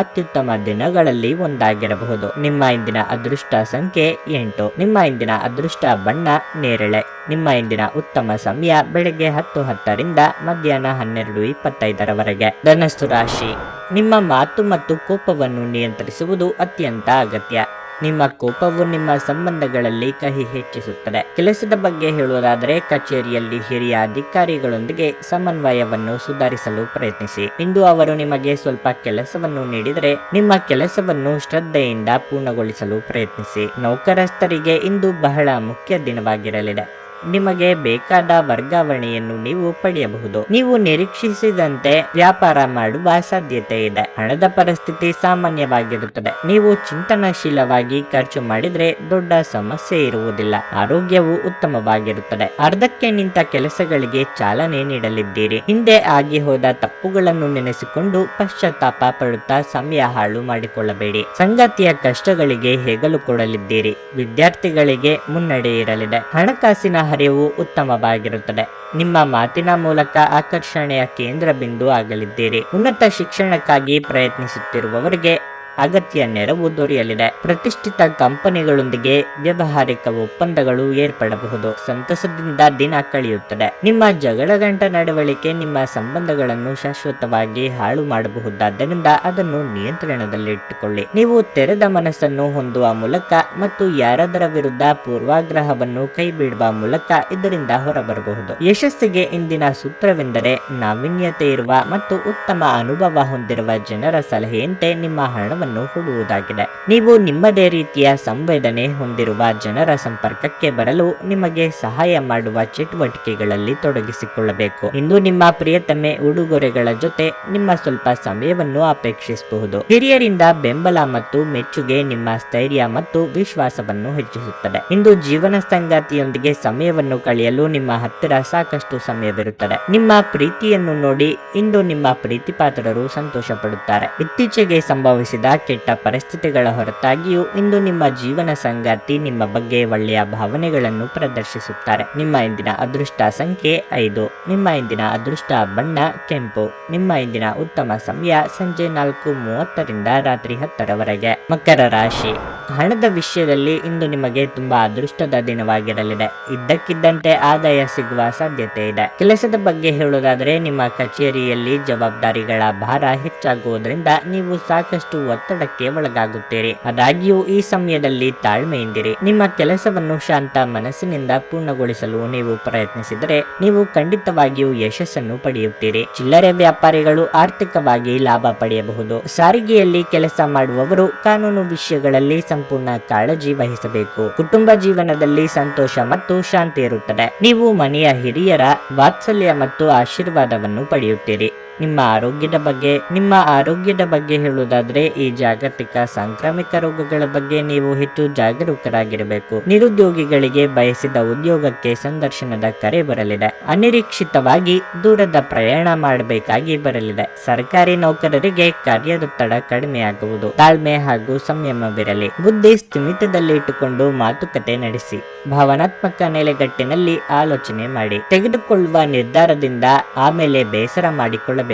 Speaker 1: ಅತ್ಯುತ್ತಮ ದಿನಗಳಲ್ಲಿ ಒಂದಾಗಿರಬಹುದು. ನಿಮ್ಮ ಇಂದಿನ ಅದೃಷ್ಟ ಸಂಖ್ಯೆ 8. ನಿಮ್ಮ ಇಂದಿನ ಅದೃಷ್ಟ ಬಣ್ಣ ನೇರಳೆ. ನಿಮ್ಮ ಇಂದಿನ ಉತ್ತಮ ಸಮಯ ಬೆಳಗ್ಗೆ 10:10ರಿಂದ ಮಧ್ಯಾಹ್ನ 12:25ರವರೆಗೆ. ಧನಸ್ಸು ರಾಶಿ. ನಿಮ್ಮ ಮಾತು ಮತ್ತು ಕೋಪವನ್ನು ನಿಯಂತ್ರಿಸುವುದು ಅತ್ಯಂತ ಅಗತ್ಯ. ನಿಮ್ಮ ಕೋಪವು ನಿಮ್ಮ ಸಂಬಂಧಗಳಲ್ಲಿ ಕಹಿ ಹೆಚ್ಚಿಸುತ್ತದೆ. ಕೆಲಸದ ಬಗ್ಗೆ ಹೇಳುವುದಾದರೆ, ಕಚೇರಿಯಲ್ಲಿ ಹಿರಿಯ ಅಧಿಕಾರಿಗಳೊಂದಿಗೆ ಸಮನ್ವಯವನ್ನು ಸುಧಾರಿಸಲು ಪ್ರಯತ್ನಿಸಿ. ಇಂದು ಅವರು ನಿಮಗೆ ಸ್ವಲ್ಪ ಕೆಲಸವನ್ನು ನೀಡಿದರೆ ನಿಮ್ಮ ಕೆಲಸವನ್ನು ಶ್ರದ್ಧೆಯಿಂದ ಪೂರ್ಣಗೊಳಿಸಲು ಪ್ರಯತ್ನಿಸಿ. ನೌಕರಸ್ಥರಿಗೆ ಇಂದು ಬಹಳ ಮುಖ್ಯ ದಿನವಾಗಿರಲಿದೆ. ನಿಮಗೆ ಬೇಕಾದ ವರ್ಗಾವಣೆಯನ್ನು ನೀವು ಪಡೆಯಬಹುದು. ನೀವು ನಿರೀಕ್ಷಿಸಿದಂತೆ ವ್ಯಾಪಾರ ಮಾಡುವ ಸಾಧ್ಯತೆ ಇದೆ. ಹಣದ ಪರಿಸ್ಥಿತಿ ಸಾಮಾನ್ಯವಾಗಿರುತ್ತದೆ. ನೀವು ಚಿಂತನಶೀಲವಾಗಿ ಖರ್ಚು ಮಾಡಿದ್ರೆ ದೊಡ್ಡ ಸಮಸ್ಯೆ ಇರುವುದಿಲ್ಲ. ಆರೋಗ್ಯವು ಉತ್ತಮವಾಗಿರುತ್ತದೆ. ಅರ್ಧಕ್ಕೆ ನಿಂತ ಕೆಲಸಗಳಿಗೆ ಚಾಲನೆ ನೀಡಲಿದ್ದೀರಿ. ಹಿಂದೆ ಆಗಿ ಹೋದ ತಪ್ಪುಗಳನ್ನು ನೆನೆಸಿಕೊಂಡು ಪಶ್ಚಾತ್ತಾಪ ಪಡುತ್ತಾ ಸಮಯ ಹಾಳು ಮಾಡಿಕೊಳ್ಳಬೇಡಿ. ಸಂಗಾತಿಯ ಕಷ್ಟಗಳಿಗೆ ಹೆಗಲು ಕೊಡಲಿದ್ದೀರಿ. ವಿದ್ಯಾರ್ಥಿಗಳಿಗೆ ಮುನ್ನಡೆ ಇರಲಿದೆ. ಹಣಕಾಸಿನ ಹರಿವು ಉತ್ತಮವಾಗಿರುತ್ತದೆ. ನಿಮ್ಮ ಮಾತಿನ ಮೂಲಕ ಆಕರ್ಷಣೆಯ ಕೇಂದ್ರ ಬಿಂದು ಆಗಲಿದ್ದೀರಿ. ಉನ್ನತ ಶಿಕ್ಷಣಕ್ಕಾಗಿ ಪ್ರಯತ್ನಿಸುತ್ತಿರುವವರಿಗೆ ಅಗತ್ಯ ನೆರವು ದೊರೆಯಲಿದೆ. ಪ್ರತಿಷ್ಠಿತ ಕಂಪನಿಗಳೊಂದಿಗೆ ವ್ಯಾವಹಾರಿಕ ಒಪ್ಪಂದಗಳು ಏರ್ಪಡಬಹುದು. ಸಂತಸದಿಂದ ದಿನ ಕಳೆಯುತ್ತದೆ. ನಿಮ್ಮ ಜಗಳಗಂಟ ನಡವಳಿಕೆ ನಿಮ್ಮ ಸಂಬಂಧಗಳನ್ನು ಶಾಶ್ವತವಾಗಿ ಹಾಳು ಮಾಡಬಹುದಾದ್ದರಿಂದ ಅದನ್ನು ನಿಯಂತ್ರಣದಲ್ಲಿಟ್ಟುಕೊಳ್ಳಿ. ನೀವು ತೆರೆದ ಮನಸ್ಸನ್ನು ಹೊಂದುವ ಮೂಲಕ ಮತ್ತು ಯಾರದರ ವಿರುದ್ಧ ಪೂರ್ವಾಗ್ರಹವನ್ನು ಕೈಬಿಡುವ ಮೂಲಕ ಇದರಿಂದ ಹೊರಬರಬಹುದು. ಯಶಸ್ಸಿಗೆ ಇಂದಿನ ಸೂತ್ರವೆಂದರೆ ನಾವೀನ್ಯತೆ ಇರುವ ಮತ್ತು ಉತ್ತಮ ಅನುಭವ ಹೊಂದಿರುವ ಜನರ ಸಲಹೆಯಂತೆ ನಿಮ್ಮ ಹಣವನ್ನು ಕೊಡುವುದಾಗಿದೆ. ನೀವು ನಿಮ್ಮದೇ ರೀತಿಯ ಸಂವೇದನೆ ಹೊಂದಿರುವ ಜನರ ಸಂಪರ್ಕಕ್ಕೆ ಬರಲು ನಿಮಗೆ ಸಹಾಯ ಮಾಡುವ ಚಟುವಟಿಕೆಗಳಲ್ಲಿ ತೊಡಗಿಸಿಕೊಳ್ಳಬೇಕು. ಇಂದು ನಿಮ್ಮ ಪ್ರಿಯತಮೆ ಉಡುಗೊರೆಗಳ ಜೊತೆ ನಿಮ್ಮ ಸ್ವಲ್ಪ ಸಮಯವನ್ನು ಅಪೇಕ್ಷಿಸಬಹುದು. ಹಿರಿಯರಿಂದ ಬೆಂಬಲ ಮತ್ತು ಮೆಚ್ಚುಗೆ ನಿಮ್ಮ ಸ್ಥೈರ್ಯ ಮತ್ತು ವಿಶ್ವಾಸವನ್ನು ಹೆಚ್ಚಿಸುತ್ತದೆ. ಇಂದು ಜೀವನ ಸಂಗಾತಿಯೊಂದಿಗೆ ಸಮಯವನ್ನು ಕಳೆಯಲು ನಿಮ್ಮ ಹತ್ತಿರ ಸಾಕಷ್ಟು ಸಮಯವಿರುತ್ತದೆ. ನಿಮ್ಮ ಪ್ರೀತಿಯನ್ನು ನೋಡಿ ಇಂದು ನಿಮ್ಮ ಪ್ರೀತಿಪಾತ್ರರು ಸಂತೋಷ ಪಡುತ್ತಾರೆ. ಇತ್ತೀಚೆಗೆ ಸಂಭವಿಸಿದ ಕೆಟ್ಟ ಪರಿಸ್ಥಿತಿಗಳ ಹೊರತಾಗಿಯೂ ಇಂದು ನಿಮ್ಮ ಜೀವನ ಸಂಗಾತಿ ನಿಮ್ಮ ಬಗ್ಗೆ ಒಳ್ಳೆಯ ಭಾವನೆಗಳನ್ನು ಪ್ರದರ್ಶಿಸುತ್ತಾರೆ. ನಿಮ್ಮ ಇಂದಿನ ಅದೃಷ್ಟ ಸಂಖ್ಯೆ 5. ನಿಮ್ಮ ಇಂದಿನ ಅದೃಷ್ಟ ಬಣ್ಣ ಕೆಂಪು. ನಿಮ್ಮ ಇಂದಿನ ಉತ್ತಮ ಸಮಯ ಸಂಜೆ 4:30ರಿಂದ ರಾತ್ರಿ 10ರವರೆಗೆ. ಮಕರ ರಾಶಿ. ಹಣದ ವಿಷಯದಲ್ಲಿ ಇಂದು ನಿಮಗೆ ತುಂಬಾ ಅದೃಷ್ಟದ ದಿನವಾಗಿರಲಿದೆ. ಇದ್ದಕ್ಕಿದ್ದಂತೆ ಆದಾಯ ಸಿಗುವ ಸಾಧ್ಯತೆ ಇದೆ. ಕೆಲಸದ ಬಗ್ಗೆ ಹೇಳುವುದಾದರೆ ನಿಮ್ಮ ಕಚೇರಿಯಲ್ಲಿ ಜವಾಬ್ದಾರಿಗಳ ಭಾರ ಹೆಚ್ಚಾಗುವುದರಿಂದ ನೀವು ಸಾಕಷ್ಟು ಒತ್ತಡಕ್ಕೆ ಒಳಗಾಗುತ್ತೀರಿ. ಆದಾಗ್ಯೂ ಈ ಸಮಯದಲ್ಲಿ ತಾಳ್ಮೆಯಿಂದಿರಿ. ನಿಮ್ಮ ಕೆಲಸವನ್ನು ಶಾಂತ ಮನಸ್ಸಿನಿಂದ ಪೂರ್ಣಗೊಳಿಸಲು ನೀವು ಪ್ರಯತ್ನಿಸಿದರೆ ನೀವು ಖಂಡಿತವಾಗಿಯೂ ಯಶಸ್ಸನ್ನು ಪಡೆಯುತ್ತೀರಿ. ಚಿಲ್ಲರೆ ವ್ಯಾಪಾರಿಗಳು ಆರ್ಥಿಕವಾಗಿ ಲಾಭ ಪಡೆಯಬಹುದು. ಸಾರಿಗೆಯಲ್ಲಿ ಕೆಲಸ ಮಾಡುವವರು ಕಾನೂನು ವಿಷಯಗಳಲ್ಲಿ ಸಂಪೂರ್ಣ ಕಾಳಜಿ ವಹಿಸಬೇಕು. ಕುಟುಂಬ ಜೀವನದಲ್ಲಿ ಸಂತೋಷ ಮತ್ತು ಶಾಂತಿ ಇರುತ್ತದೆ. ನೀವು ಮನೆಯ ಹಿರಿಯರ ವಾತ್ಸಲ್ಯ ಮತ್ತು ಆಶೀರ್ವಾದವನ್ನು ಪಡೆಯುತ್ತೀರಿ. ನಿಮ್ಮ ಆರೋಗ್ಯದ ಬಗ್ಗೆ ಹೇಳುವುದಾದ್ರೆ ಈ ಜಾಗತಿಕ ಸಾಂಕ್ರಾಮಿಕ ರೋಗಗಳ ಬಗ್ಗೆ ನೀವು ಹೆಚ್ಚು ಜಾಗರೂಕರಾಗಿರಬೇಕು. ನಿರುದ್ಯೋಗಿಗಳಿಗೆ ಬಯಸಿದ ಉದ್ಯೋಗಕ್ಕೆ ಸಂದರ್ಶನದ ಕರೆ ಬರಲಿದೆ. ಅನಿರೀಕ್ಷಿತವಾಗಿ ದೂರದ ಪ್ರಯಾಣ ಮಾಡಬೇಕಾಗಿ ಬರಲಿದೆ. ಸರ್ಕಾರಿ ನೌಕರರಿಗೆ ಕಾರ್ಯದೊತ್ತಡ ಕಡಿಮೆಯಾಗುವುದು. ತಾಳ್ಮೆ ಹಾಗೂ ಸಂಯಮವಿರಲಿ. ಬುದ್ಧಿ ಸ್ಥಿಮಿತದಲ್ಲಿ ಇಟ್ಟುಕೊಂಡು ಮಾತುಕತೆ ನಡೆಸಿ. ಭಾವನಾತ್ಮಕ ನೆಲೆಗಟ್ಟಿನಲ್ಲಿ ಆಲೋಚನೆ ಮಾಡಿ. ತೆಗೆದುಕೊಳ್ಳುವ ನಿರ್ಧಾರದಿಂದ ಆಮೇಲೆ ಬೇಸರ ಮಾಡಿಕೊಳ್ಳಬೇಕಾಗುತ್ತದೆ.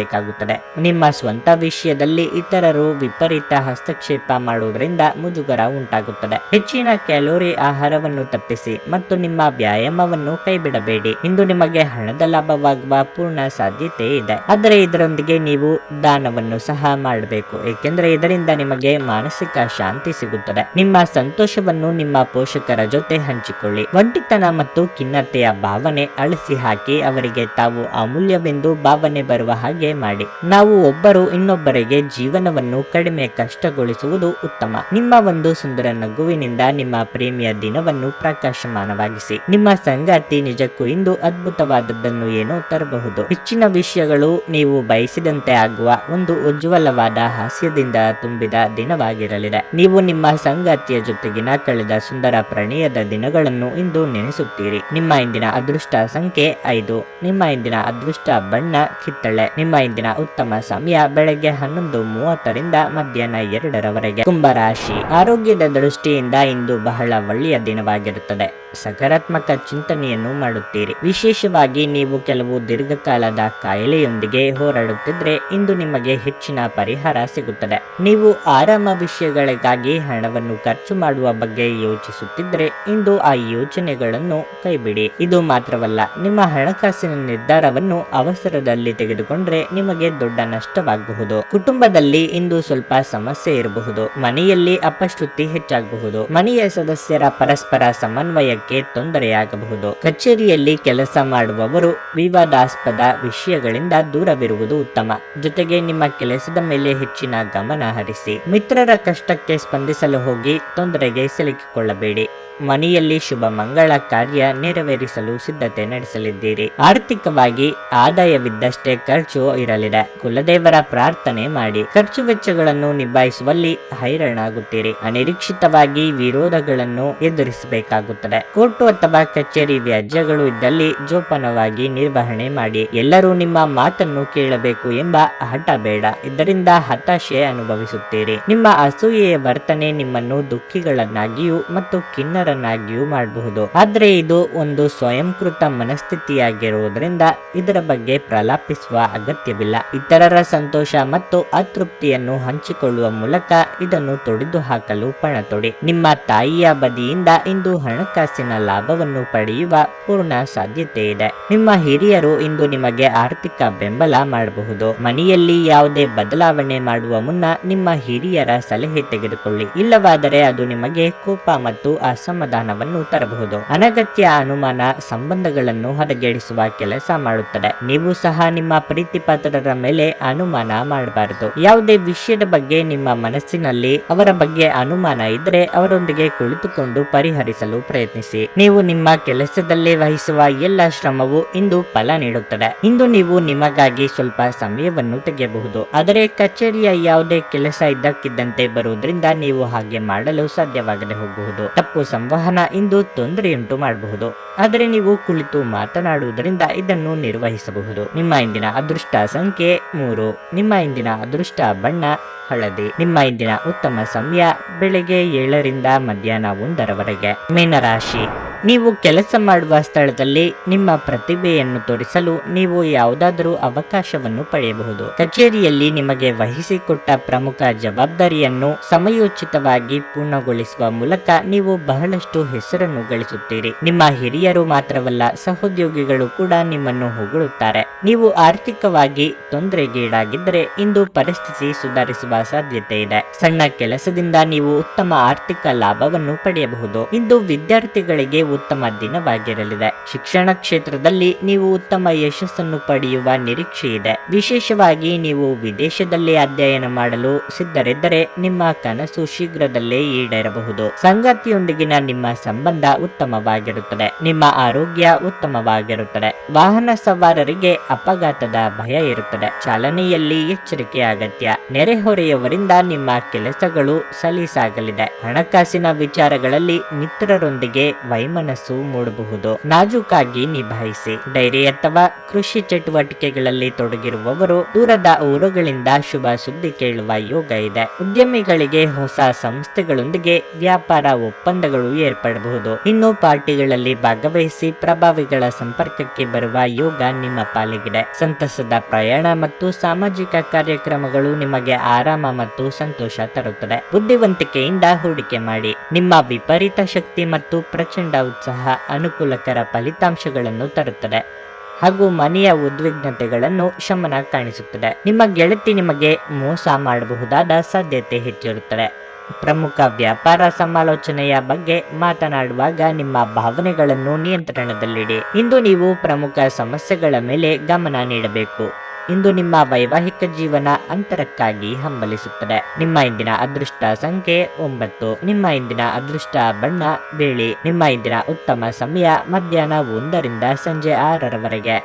Speaker 1: ನಿಮ್ಮ ಸ್ವಂತ ವಿಷಯದಲ್ಲಿ ಇತರರು ವಿಪರೀತ ಹಸ್ತಕ್ಷೇಪ ಮಾಡುವುದರಿಂದ ಮುಜುಗರ ಉಂಟಾಗುತ್ತದೆ. ಹೆಚ್ಚಿನ ಕ್ಯಾಲೋರಿ ಆಹಾರವನ್ನು ತಪ್ಪಿಸಿ ಮತ್ತು ನಿಮ್ಮ ವ್ಯಾಯಾಮವನ್ನು ಕೈಬಿಡಬೇಡಿ. ಇಂದು ನಿಮಗೆ ಹಣದ ಲಾಭವಾಗುವ ಪೂರ್ಣ ಸಾಧ್ಯತೆ ಇದೆ. ಆದರೆ ಇದರೊಂದಿಗೆ ನೀವು ದಾನವನ್ನು ಸಹ ಮಾಡಬೇಕು, ಏಕೆಂದರೆ ಇದರಿಂದ ನಿಮಗೆ ಮಾನಸಿಕ ಶಾಂತಿ ಸಿಗುತ್ತದೆ. ನಿಮ್ಮ ಸಂತೋಷವನ್ನು ನಿಮ್ಮ ಪೋಷಕರ ಜೊತೆ ಹಂಚಿಕೊಳ್ಳಿ. ಒಂಟಿತನ ಮತ್ತು ಖಿನ್ನತೆಯ ಭಾವನೆ ಅಳಿಸಿ ಹಾಕಿ ಅವರಿಗೆ ತಾವು ಅಮೂಲ್ಯವೆಂದು ಭಾವನೆ ಬರುವ ಹಾಗೆ ಮಾಡಿ. ನಾವು ಒಬ್ಬರು ಇನ್ನೊಬ್ಬರಿಗೆ ಜೀವನವನ್ನು ಕಡಿಮೆ ಕಷ್ಟಗೊಳಿಸುವುದು ಉತ್ತಮ. ನಿಮ್ಮ ಒಂದು ಸುಂದರ ನಗುವಿನಿಂದ ನಿಮ್ಮ ಪ್ರೇಮಿಯ ದಿನವನ್ನು ಪ್ರಕಾಶಮಾನವಾಗಿಸಿ. ನಿಮ್ಮ ಸಂಗಾತಿ ನಿಜಕ್ಕೂ ಇಂದು ಅದ್ಭುತವಾದದ್ದನ್ನು ಏನೋ ತರಬಹುದು. ಹೆಚ್ಚಿನ ವಿಷಯಗಳು ನೀವು ಬಯಸಿದಂತೆ ಆಗುವ ಒಂದು ಉಜ್ವಲವಾದ ಹಾಸ್ಯದಿಂದ ತುಂಬಿದ ದಿನವಾಗಿರಲಿದೆ. ನೀವು ನಿಮ್ಮ ಸಂಗಾತಿಯ ಜೊತೆಗಿನ ಕಳೆದ ಸುಂದರ ಪ್ರಣಯದ ದಿನಗಳನ್ನು ಇಂದು ನೆನೆಸುತ್ತೀರಿ. ನಿಮ್ಮ ಇಂದಿನ ಅದೃಷ್ಟ ಸಂಖ್ಯೆ 5. ನಿಮ್ಮ ಇಂದಿನ ಅದೃಷ್ಟ ಬಣ್ಣ ಕಿತ್ತಳೆ. ನಿಮ್ಮ ಇಂದಿನ ಉತ್ತಮ ಸಮಯ ಬೆಳಗ್ಗೆ 11:30ರಿಂದ ಮಧ್ಯಾಹ್ನ 2ರವರೆಗೆ. ಕುಂಭರಾಶಿ. ಆರೋಗ್ಯದ ದೃಷ್ಟಿಯಿಂದ ಇಂದು ಬಹಳ ಒಳ್ಳೆಯ ದಿನವಾಗಿರುತ್ತದೆ. ಸಕಾರಾತ್ಮಕ ಚಿಂತನೆಯನ್ನು ಮಾಡುತ್ತೀರಿ. ವಿಶೇಷವಾಗಿ ನೀವು ಕೆಲವು ದೀರ್ಘಕಾಲದ ಕಾಯಿಲೆಯೊಂದಿಗೆ ಹೋರಾಡುತ್ತಿದ್ರೆ ಇಂದು ನಿಮಗೆ ಹೆಚ್ಚಿನ ಪರಿಹಾರ ಸಿಗುತ್ತದೆ. ನೀವು ಆರಾಮ ವಿಷಯಗಳಿಗಾಗಿ ಹಣವನ್ನು ಖರ್ಚು ಮಾಡುವ ಬಗ್ಗೆ ಯೋಚಿಸುತ್ತಿದ್ರೆ ಇಂದು ಆ ಯೋಚನೆಗಳನ್ನು ಕೈಬಿಡಿ. ಇದು ಮಾತ್ರವಲ್ಲ, ನಿಮ್ಮ ಹಣಕಾಸಿನ ನಿರ್ಧಾರವನ್ನು ಅವಸರದಲ್ಲಿ ತೆಗೆದುಕೊಂಡ್ರೆ ನಿಮಗೆ ದೊಡ್ಡ ನಷ್ಟವಾಗಬಹುದು. ಕುಟುಂಬದಲ್ಲಿ ಇಂದು ಸ್ವಲ್ಪ ಸಮಸ್ಯೆ ಇರಬಹುದು. ಮನೆಯಲ್ಲಿ ಅಪಶ್ರುತಿ ಹೆಚ್ಚಾಗಬಹುದು. ಮನೆಯ ಸದಸ್ಯರ ಪರಸ್ಪರ ಸಮನ್ವಯಕ್ಕೆ ತೊಂದರೆಯಾಗಬಹುದು. ಕಚೇರಿಯಲ್ಲಿ ಕೆಲಸ ಮಾಡುವವರು ವಿವಾದಾಸ್ಪದ ವಿಷಯಗಳಿಂದ ದೂರವಿರುವುದು ಉತ್ತಮ. ಜೊತೆಗೆ ನಿಮ್ಮ ಕೆಲಸದ ಮೇಲೆ ಹೆಚ್ಚಿನ ಗಮನ ಹರಿಸಿ. ಮಿತ್ರರ ಕಷ್ಟಕ್ಕೆ ಸ್ಪಂದಿಸಲು ಹೋಗಿ ತೊಂದರೆಗೆ ಸಿಲುಕಿಕೊಳ್ಳಬೇಡಿ. ಮನೆಯಲ್ಲಿ ಶುಭ ಮಂಗಳ ಕಾರ್ಯ ನೆರವೇರಿಸಲು ಸಿದ್ಧತೆ ನಡೆಸಲಿದ್ದೀರಿ. ಆರ್ಥಿಕವಾಗಿ ಆದಾಯವಿದ್ದಷ್ಟೇ ಖರ್ಚು ಇರಲಿದೆ. ಕುಲದೇವರ ಪ್ರಾರ್ಥನೆ ಮಾಡಿ. ಖರ್ಚು ವೆಚ್ಚಗಳನ್ನು ನಿಭಾಯಿಸುವಲ್ಲಿ ಹೈರಾಣಾಗುತ್ತೀರಿ. ಅನಿರೀಕ್ಷಿತವಾಗಿ ವಿರೋಧಗಳನ್ನು ಎದುರಿಸಬೇಕಾಗುತ್ತದೆ. ಕೋರ್ಟು ಅಥವಾ ಕಚೇರಿ ವ್ಯಾಜ್ಯಗಳು ಇದ್ದಲ್ಲಿ ಜೋಪಾನವಾಗಿ ನಿರ್ವಹಣೆ ಮಾಡಿ. ಎಲ್ಲರೂ ನಿಮ್ಮ ಮಾತನ್ನು ಕೇಳಬೇಕು ಎಂಬ ಹಠ ಬೇಡ, ಇದರಿಂದ ಹತಾಶೆ ಅನುಭವಿಸುತ್ತೀರಿ. ನಿಮ್ಮ ಅಸೂಯೆಯ ವರ್ತನೆ ನಿಮ್ಮನ್ನು ದುಃಖಿಗಳನ್ನಾಗಿಯೂ ಮತ್ತು ಖಿನ್ನರನ್ನಾಗಿಯೂ ಮಾಡಬಹುದು. ಆದ್ರೆ ಇದು ಒಂದು ಸ್ವಯಂಕೃತ ಮನಸ್ಥಿತಿಯಾಗಿರುವುದರಿಂದ ಇದರ ಬಗ್ಗೆ ಪ್ರಲಾಪಿಸುವ ಅಗತ್ಯವಿಲ್ಲ. ಇತರರ ಸಂತೋಷ ಮತ್ತು ಅತೃಪ್ತಿಯನ್ನು ಹಂಚಿಕೊಳ್ಳುವ ಮೂಲಕ ಇದನ್ನು ತೊಡೆದು ಹಾಕಲು ಪಣ ತೊಡಿ. ನಿಮ್ಮ ತಾಯಿಯ ಬದಿಯಿಂದ ಇಂದು ಹಣಕಾಸಿನ ಲಾಭವನ್ನು ಪಡೆಯುವ ಪೂರ್ಣ ಸಾಧ್ಯತೆ ಇದೆ. ನಿಮ್ಮ ಹಿರಿಯರು ಇಂದು ನಿಮಗೆ ಆರ್ಥಿಕ ಬೆಂಬಲ ಮಾಡಬಹುದು. ಮನೆಯಲ್ಲಿ ಯಾವುದೇ ಬದಲಾವಣೆ ಮಾಡುವ ಮುನ್ನ ನಿಮ್ಮ ಹಿರಿಯರ ಸಲಹೆ ತೆಗೆದುಕೊಳ್ಳಿ, ಇಲ್ಲವಾದರೆ ಅದು ನಿಮಗೆ ಕೋಪ ಮತ್ತು ಅಸಮಾಧಾನವನ್ನು ತರಬಹುದು. ಅನಗತ್ಯ ಅನುಮಾನ ಸಂಬಂಧಗಳನ್ನು ಹದಗೆಡಿಸುವ ಕೆಲಸ ಮಾಡುತ್ತದೆ. ನೀವು ಸಹ ನಿಮ್ಮ ಪ್ರೀತಿ ಪಾತ್ರರ ಮೇಲೆ ಅನುಮಾನ ಮಾಡಬಾರದು. ಯಾವುದೇ ವಿಷಯದ ಬಗ್ಗೆ ನಿಮ್ಮ ಮನಸ್ಸಿನಲ್ಲಿ ಅವರ ಬಗ್ಗೆ ಅನುಮಾನ ಇದ್ದರೆ ಅವರೊಂದಿಗೆ ಕುಳಿತುಕೊಂಡು ಪರಿಹರಿಸಲು ಪ್ರಯತ್ನಿಸಿ. ನೀವು ನಿಮ್ಮ ಕೆಲಸದಲ್ಲಿ ವಹಿಸುವ ಎಲ್ಲ ಶ್ರಮವು ಇಂದು ಫಲ ನೀಡುತ್ತದೆ. ಇಂದು ನೀವು ನಿಮಗಾಗಿ ಸ್ವಲ್ಪ ಸಮಯವನ್ನು ತೆಗೆಯಬಹುದು, ಆದರೆ ಕಚೇರಿಯ ಯಾವುದೇ ಕೆಲಸ ಇದ್ದಕ್ಕಿದ್ದಂತೆ ಬರುವುದರಿಂದ ನೀವು ಹಾಗೆ ಮಾಡಲು ಸಾಧ್ಯವಾಗದೆ ಹೋಗಬಹುದು. ತಪ್ಪು ಸಂವಹನ ಇಂದು ತೊಂದರೆಯುಂಟು ಮಾಡಬಹುದು, ಆದರೆ ನೀವು ಕುಳಿತು ಮಾತನಾಡುವುದರಿಂದ ಇದನ್ನು ನಿರ್ವಹಿಸಬಹುದು. ನಿಮ್ಮ ಇಂದಿನ ಅದೃಷ್ಟ ಸಂಖ್ಯೆ 3. ನಿಮ್ಮ ಇಂದಿನ ಅದೃಷ್ಟ ಬಣ್ಣ ಹಳದಿ. ನಿಮ್ಮ ಇಂದಿನ ಉತ್ತಮ ಸಮಯ ಬೆಳಗ್ಗೆ 7 ರಿಂದ ಮಧ್ಯಾಹ್ನ 1 ಮೀನರಾಶಿ, ನೀವು ಕೆಲಸ ಮಾಡುವ ಸ್ಥಳದಲ್ಲಿ ನಿಮ್ಮ ಪ್ರತಿಭೆಯನ್ನು ತೋರಿಸಲು ನೀವು ಯಾವುದಾದರೂ ಅವಕಾಶವನ್ನು ಪಡೆಯಬಹುದು. ಕಚೇರಿಯಲ್ಲಿ ನಿಮಗೆ ವಹಿಸಿಕೊಟ್ಟ ಪ್ರಮುಖ ಜವಾಬ್ದಾರಿಯನ್ನು ಸಮಯೋಚಿತವಾಗಿ ಪೂರ್ಣಗೊಳಿಸುವ ಮೂಲಕ ನೀವು ಬಹಳಷ್ಟು ಹೆಸರನ್ನು ಗಳಿಸುತ್ತೀರಿ. ನಿಮ್ಮ ಹಿರಿಯರು ಮಾತ್ರವಲ್ಲ, ಸಹೋದ್ಯೋಗಿಗಳು ಕೂಡ ನಿಮ್ಮನ್ನು ಹೊಗಳುತ್ತಾರೆ. ನೀವು ಆರ್ಥಿಕವಾಗಿ ತೊಂದರೆಗೀಡಾಗಿದ್ದರೆ ಇಂದು ಪರಿಸ್ಥಿತಿ ಸುಧಾರಿಸುವ ಸಾಧ್ಯತೆ ಇದೆ. ಸಣ್ಣ ಕೆಲಸದಿಂದ ನೀವು ಉತ್ತಮ ಆರ್ಥಿಕ ಲಾಭವನ್ನು ಪಡೆಯಬಹುದು. ಇಂದು ವಿದ್ಯಾರ್ಥಿಗಳಿಗೆ ಉತ್ತಮ ದಿನವಾಗಿರಲಿದೆ. ಶಿಕ್ಷಣ ಕ್ಷೇತ್ರದಲ್ಲಿ ನೀವು ಉತ್ತಮ ಯಶಸ್ಸನ್ನು ಪಡೆಯುವ ನಿರೀಕ್ಷೆ ಇದೆ. ವಿಶೇಷವಾಗಿ ನೀವು ವಿದೇಶದಲ್ಲಿ ಅಧ್ಯಯನ ಮಾಡಲು ಸಿದ್ಧರಿದ್ದರೆ ನಿಮ್ಮ ಕನಸು ಶೀಘ್ರದಲ್ಲೇ ಈಡೇರಬಹುದು. ಸಂಗಾತಿಯೊಂದಿಗಿನ ನಿಮ್ಮ ಸಂಬಂಧ ಉತ್ತಮವಾಗಿರುತ್ತದೆ. ನಿಮ್ಮ ಆರೋಗ್ಯ ಉತ್ತಮವಾಗಿರುತ್ತದೆ. ವಾಹನ ಸವಾರರಿಗೆ ಅಪಘಾತದ ಭಯ ಇರುತ್ತದೆ. ಚಾಲನೆಯಲ್ಲಿ ಎಚ್ಚರಿಕೆ ಅಗತ್ಯ. ನೆರೆಹೊರೆಯವರಿಂದ ನಿಮ್ಮ ಕೆಲಸಗಳು ಸಲೀಸಾಗಲಿದೆ. ಹಣಕಾಸಿನ ವಿಚಾರಗಳಲ್ಲಿ ಮಿತ್ರರೊಂದಿಗೆ ವೈಮನಸ್ಸು ಮೂಡಬಹುದು. ನಾಜೂಕಾಗಿ ನಿಭಾಯಿಸಿ. ಡೈರಿ ಅಥವಾ ಕೃಷಿ ಚಟುವಟಿಕೆಗಳಲ್ಲಿ ತೊಡಗಿರುವವರು ದೂರದ ಊರುಗಳಿಂದ ಶುಭ ಸುದ್ದಿ ಕೇಳುವ ಯೋಗ ಇದೆ. ಉದ್ಯಮಿಗಳಿಗೆ ಹೊಸ ಸಂಸ್ಥೆಗಳೊಂದಿಗೆ ವ್ಯಾಪಾರ ಒಪ್ಪಂದಗಳು ಏರ್ಪಡಬಹುದು. ಇನ್ನು ಪಾರ್ಟಿಗಳಲ್ಲಿ ಭಾಗವಹಿಸಿ ಪ್ರಭಾವಿಗಳ ಸಂಪರ್ಕಕ್ಕೆ ಬರುವ ಯೋಗ ನಿಮ್ಮ ಪಾಲಿಗಿದೆ. ಸಂತಸದ ಪ್ರಯಾಣ ಮತ್ತು ಸಾಮಾಜಿಕ ಕಾರ್ಯಕ್ರಮಗಳು ನಿಮಗೆ ಆರಾಮ ಮತ್ತು ಸಂತೋಷ ತರುತ್ತದೆ. ಬುದ್ಧಿವಂತಿಕೆಯಿಂದ ಹೂಡಿಕೆ ಮಾಡಿ. ನಿಮ್ಮ ವಿಪರೀತ ಶಕ್ತಿ ಮತ್ತು ಪ್ರಚಂಡ ಉತ್ಸಾಹ ಅನುಕೂಲಕರ ಫಲಿತಾಂಶಗಳನ್ನು ತರುತ್ತದೆ ಹಾಗೂ ಮನೆಯ ಉದ್ವಿಗ್ನತೆಗಳನ್ನು ಶಮನ ಕಾಣಿಸುತ್ತದೆ. ನಿಮ್ಮ ಗೆಳತಿ ನಿಮಗೆ ಮೋಸ ಮಾಡಬಹುದಾದ ಸಾಧ್ಯತೆ ಹೆಚ್ಚಿರುತ್ತದೆ. ಪ್ರಮುಖ ವ್ಯಾಪಾರ ಸಮಾಲೋಚನೆಯ ಬಗ್ಗೆ ಮಾತನಾಡುವಾಗ ನಿಮ್ಮ ಭಾವನೆಗಳನ್ನು ನಿಯಂತ್ರಣದಲ್ಲಿಡಿ. ಇಂದು ನೀವು ಪ್ರಮುಖ ಸಮಸ್ಯೆಗಳ ಮೇಲೆ ಗಮನ ನೀಡಬೇಕು. ಇಂದು ನಿಮ್ಮ ವೈವಾಹಿಕ ಜೀವನ ಅಂತರಕ್ಕಾಗಿ ಹಂಬಲಿಸುತ್ತದೆ. ನಿಮ್ಮ ಇಂದಿನ ಅದೃಷ್ಟ ಸಂಖ್ಯೆ 9. ನಿಮ್ಮ ಇಂದಿನ ಅದೃಷ್ಟ ಬಣ್ಣ ಬಿಳಿ. ನಿಮ್ಮ ಇಂದಿನ ಉತ್ತಮ ಸಮಯ ಮಧ್ಯಾಹ್ನ 1 ರಿಂದ ಸಂಜೆ 6 ರವರೆಗೆ.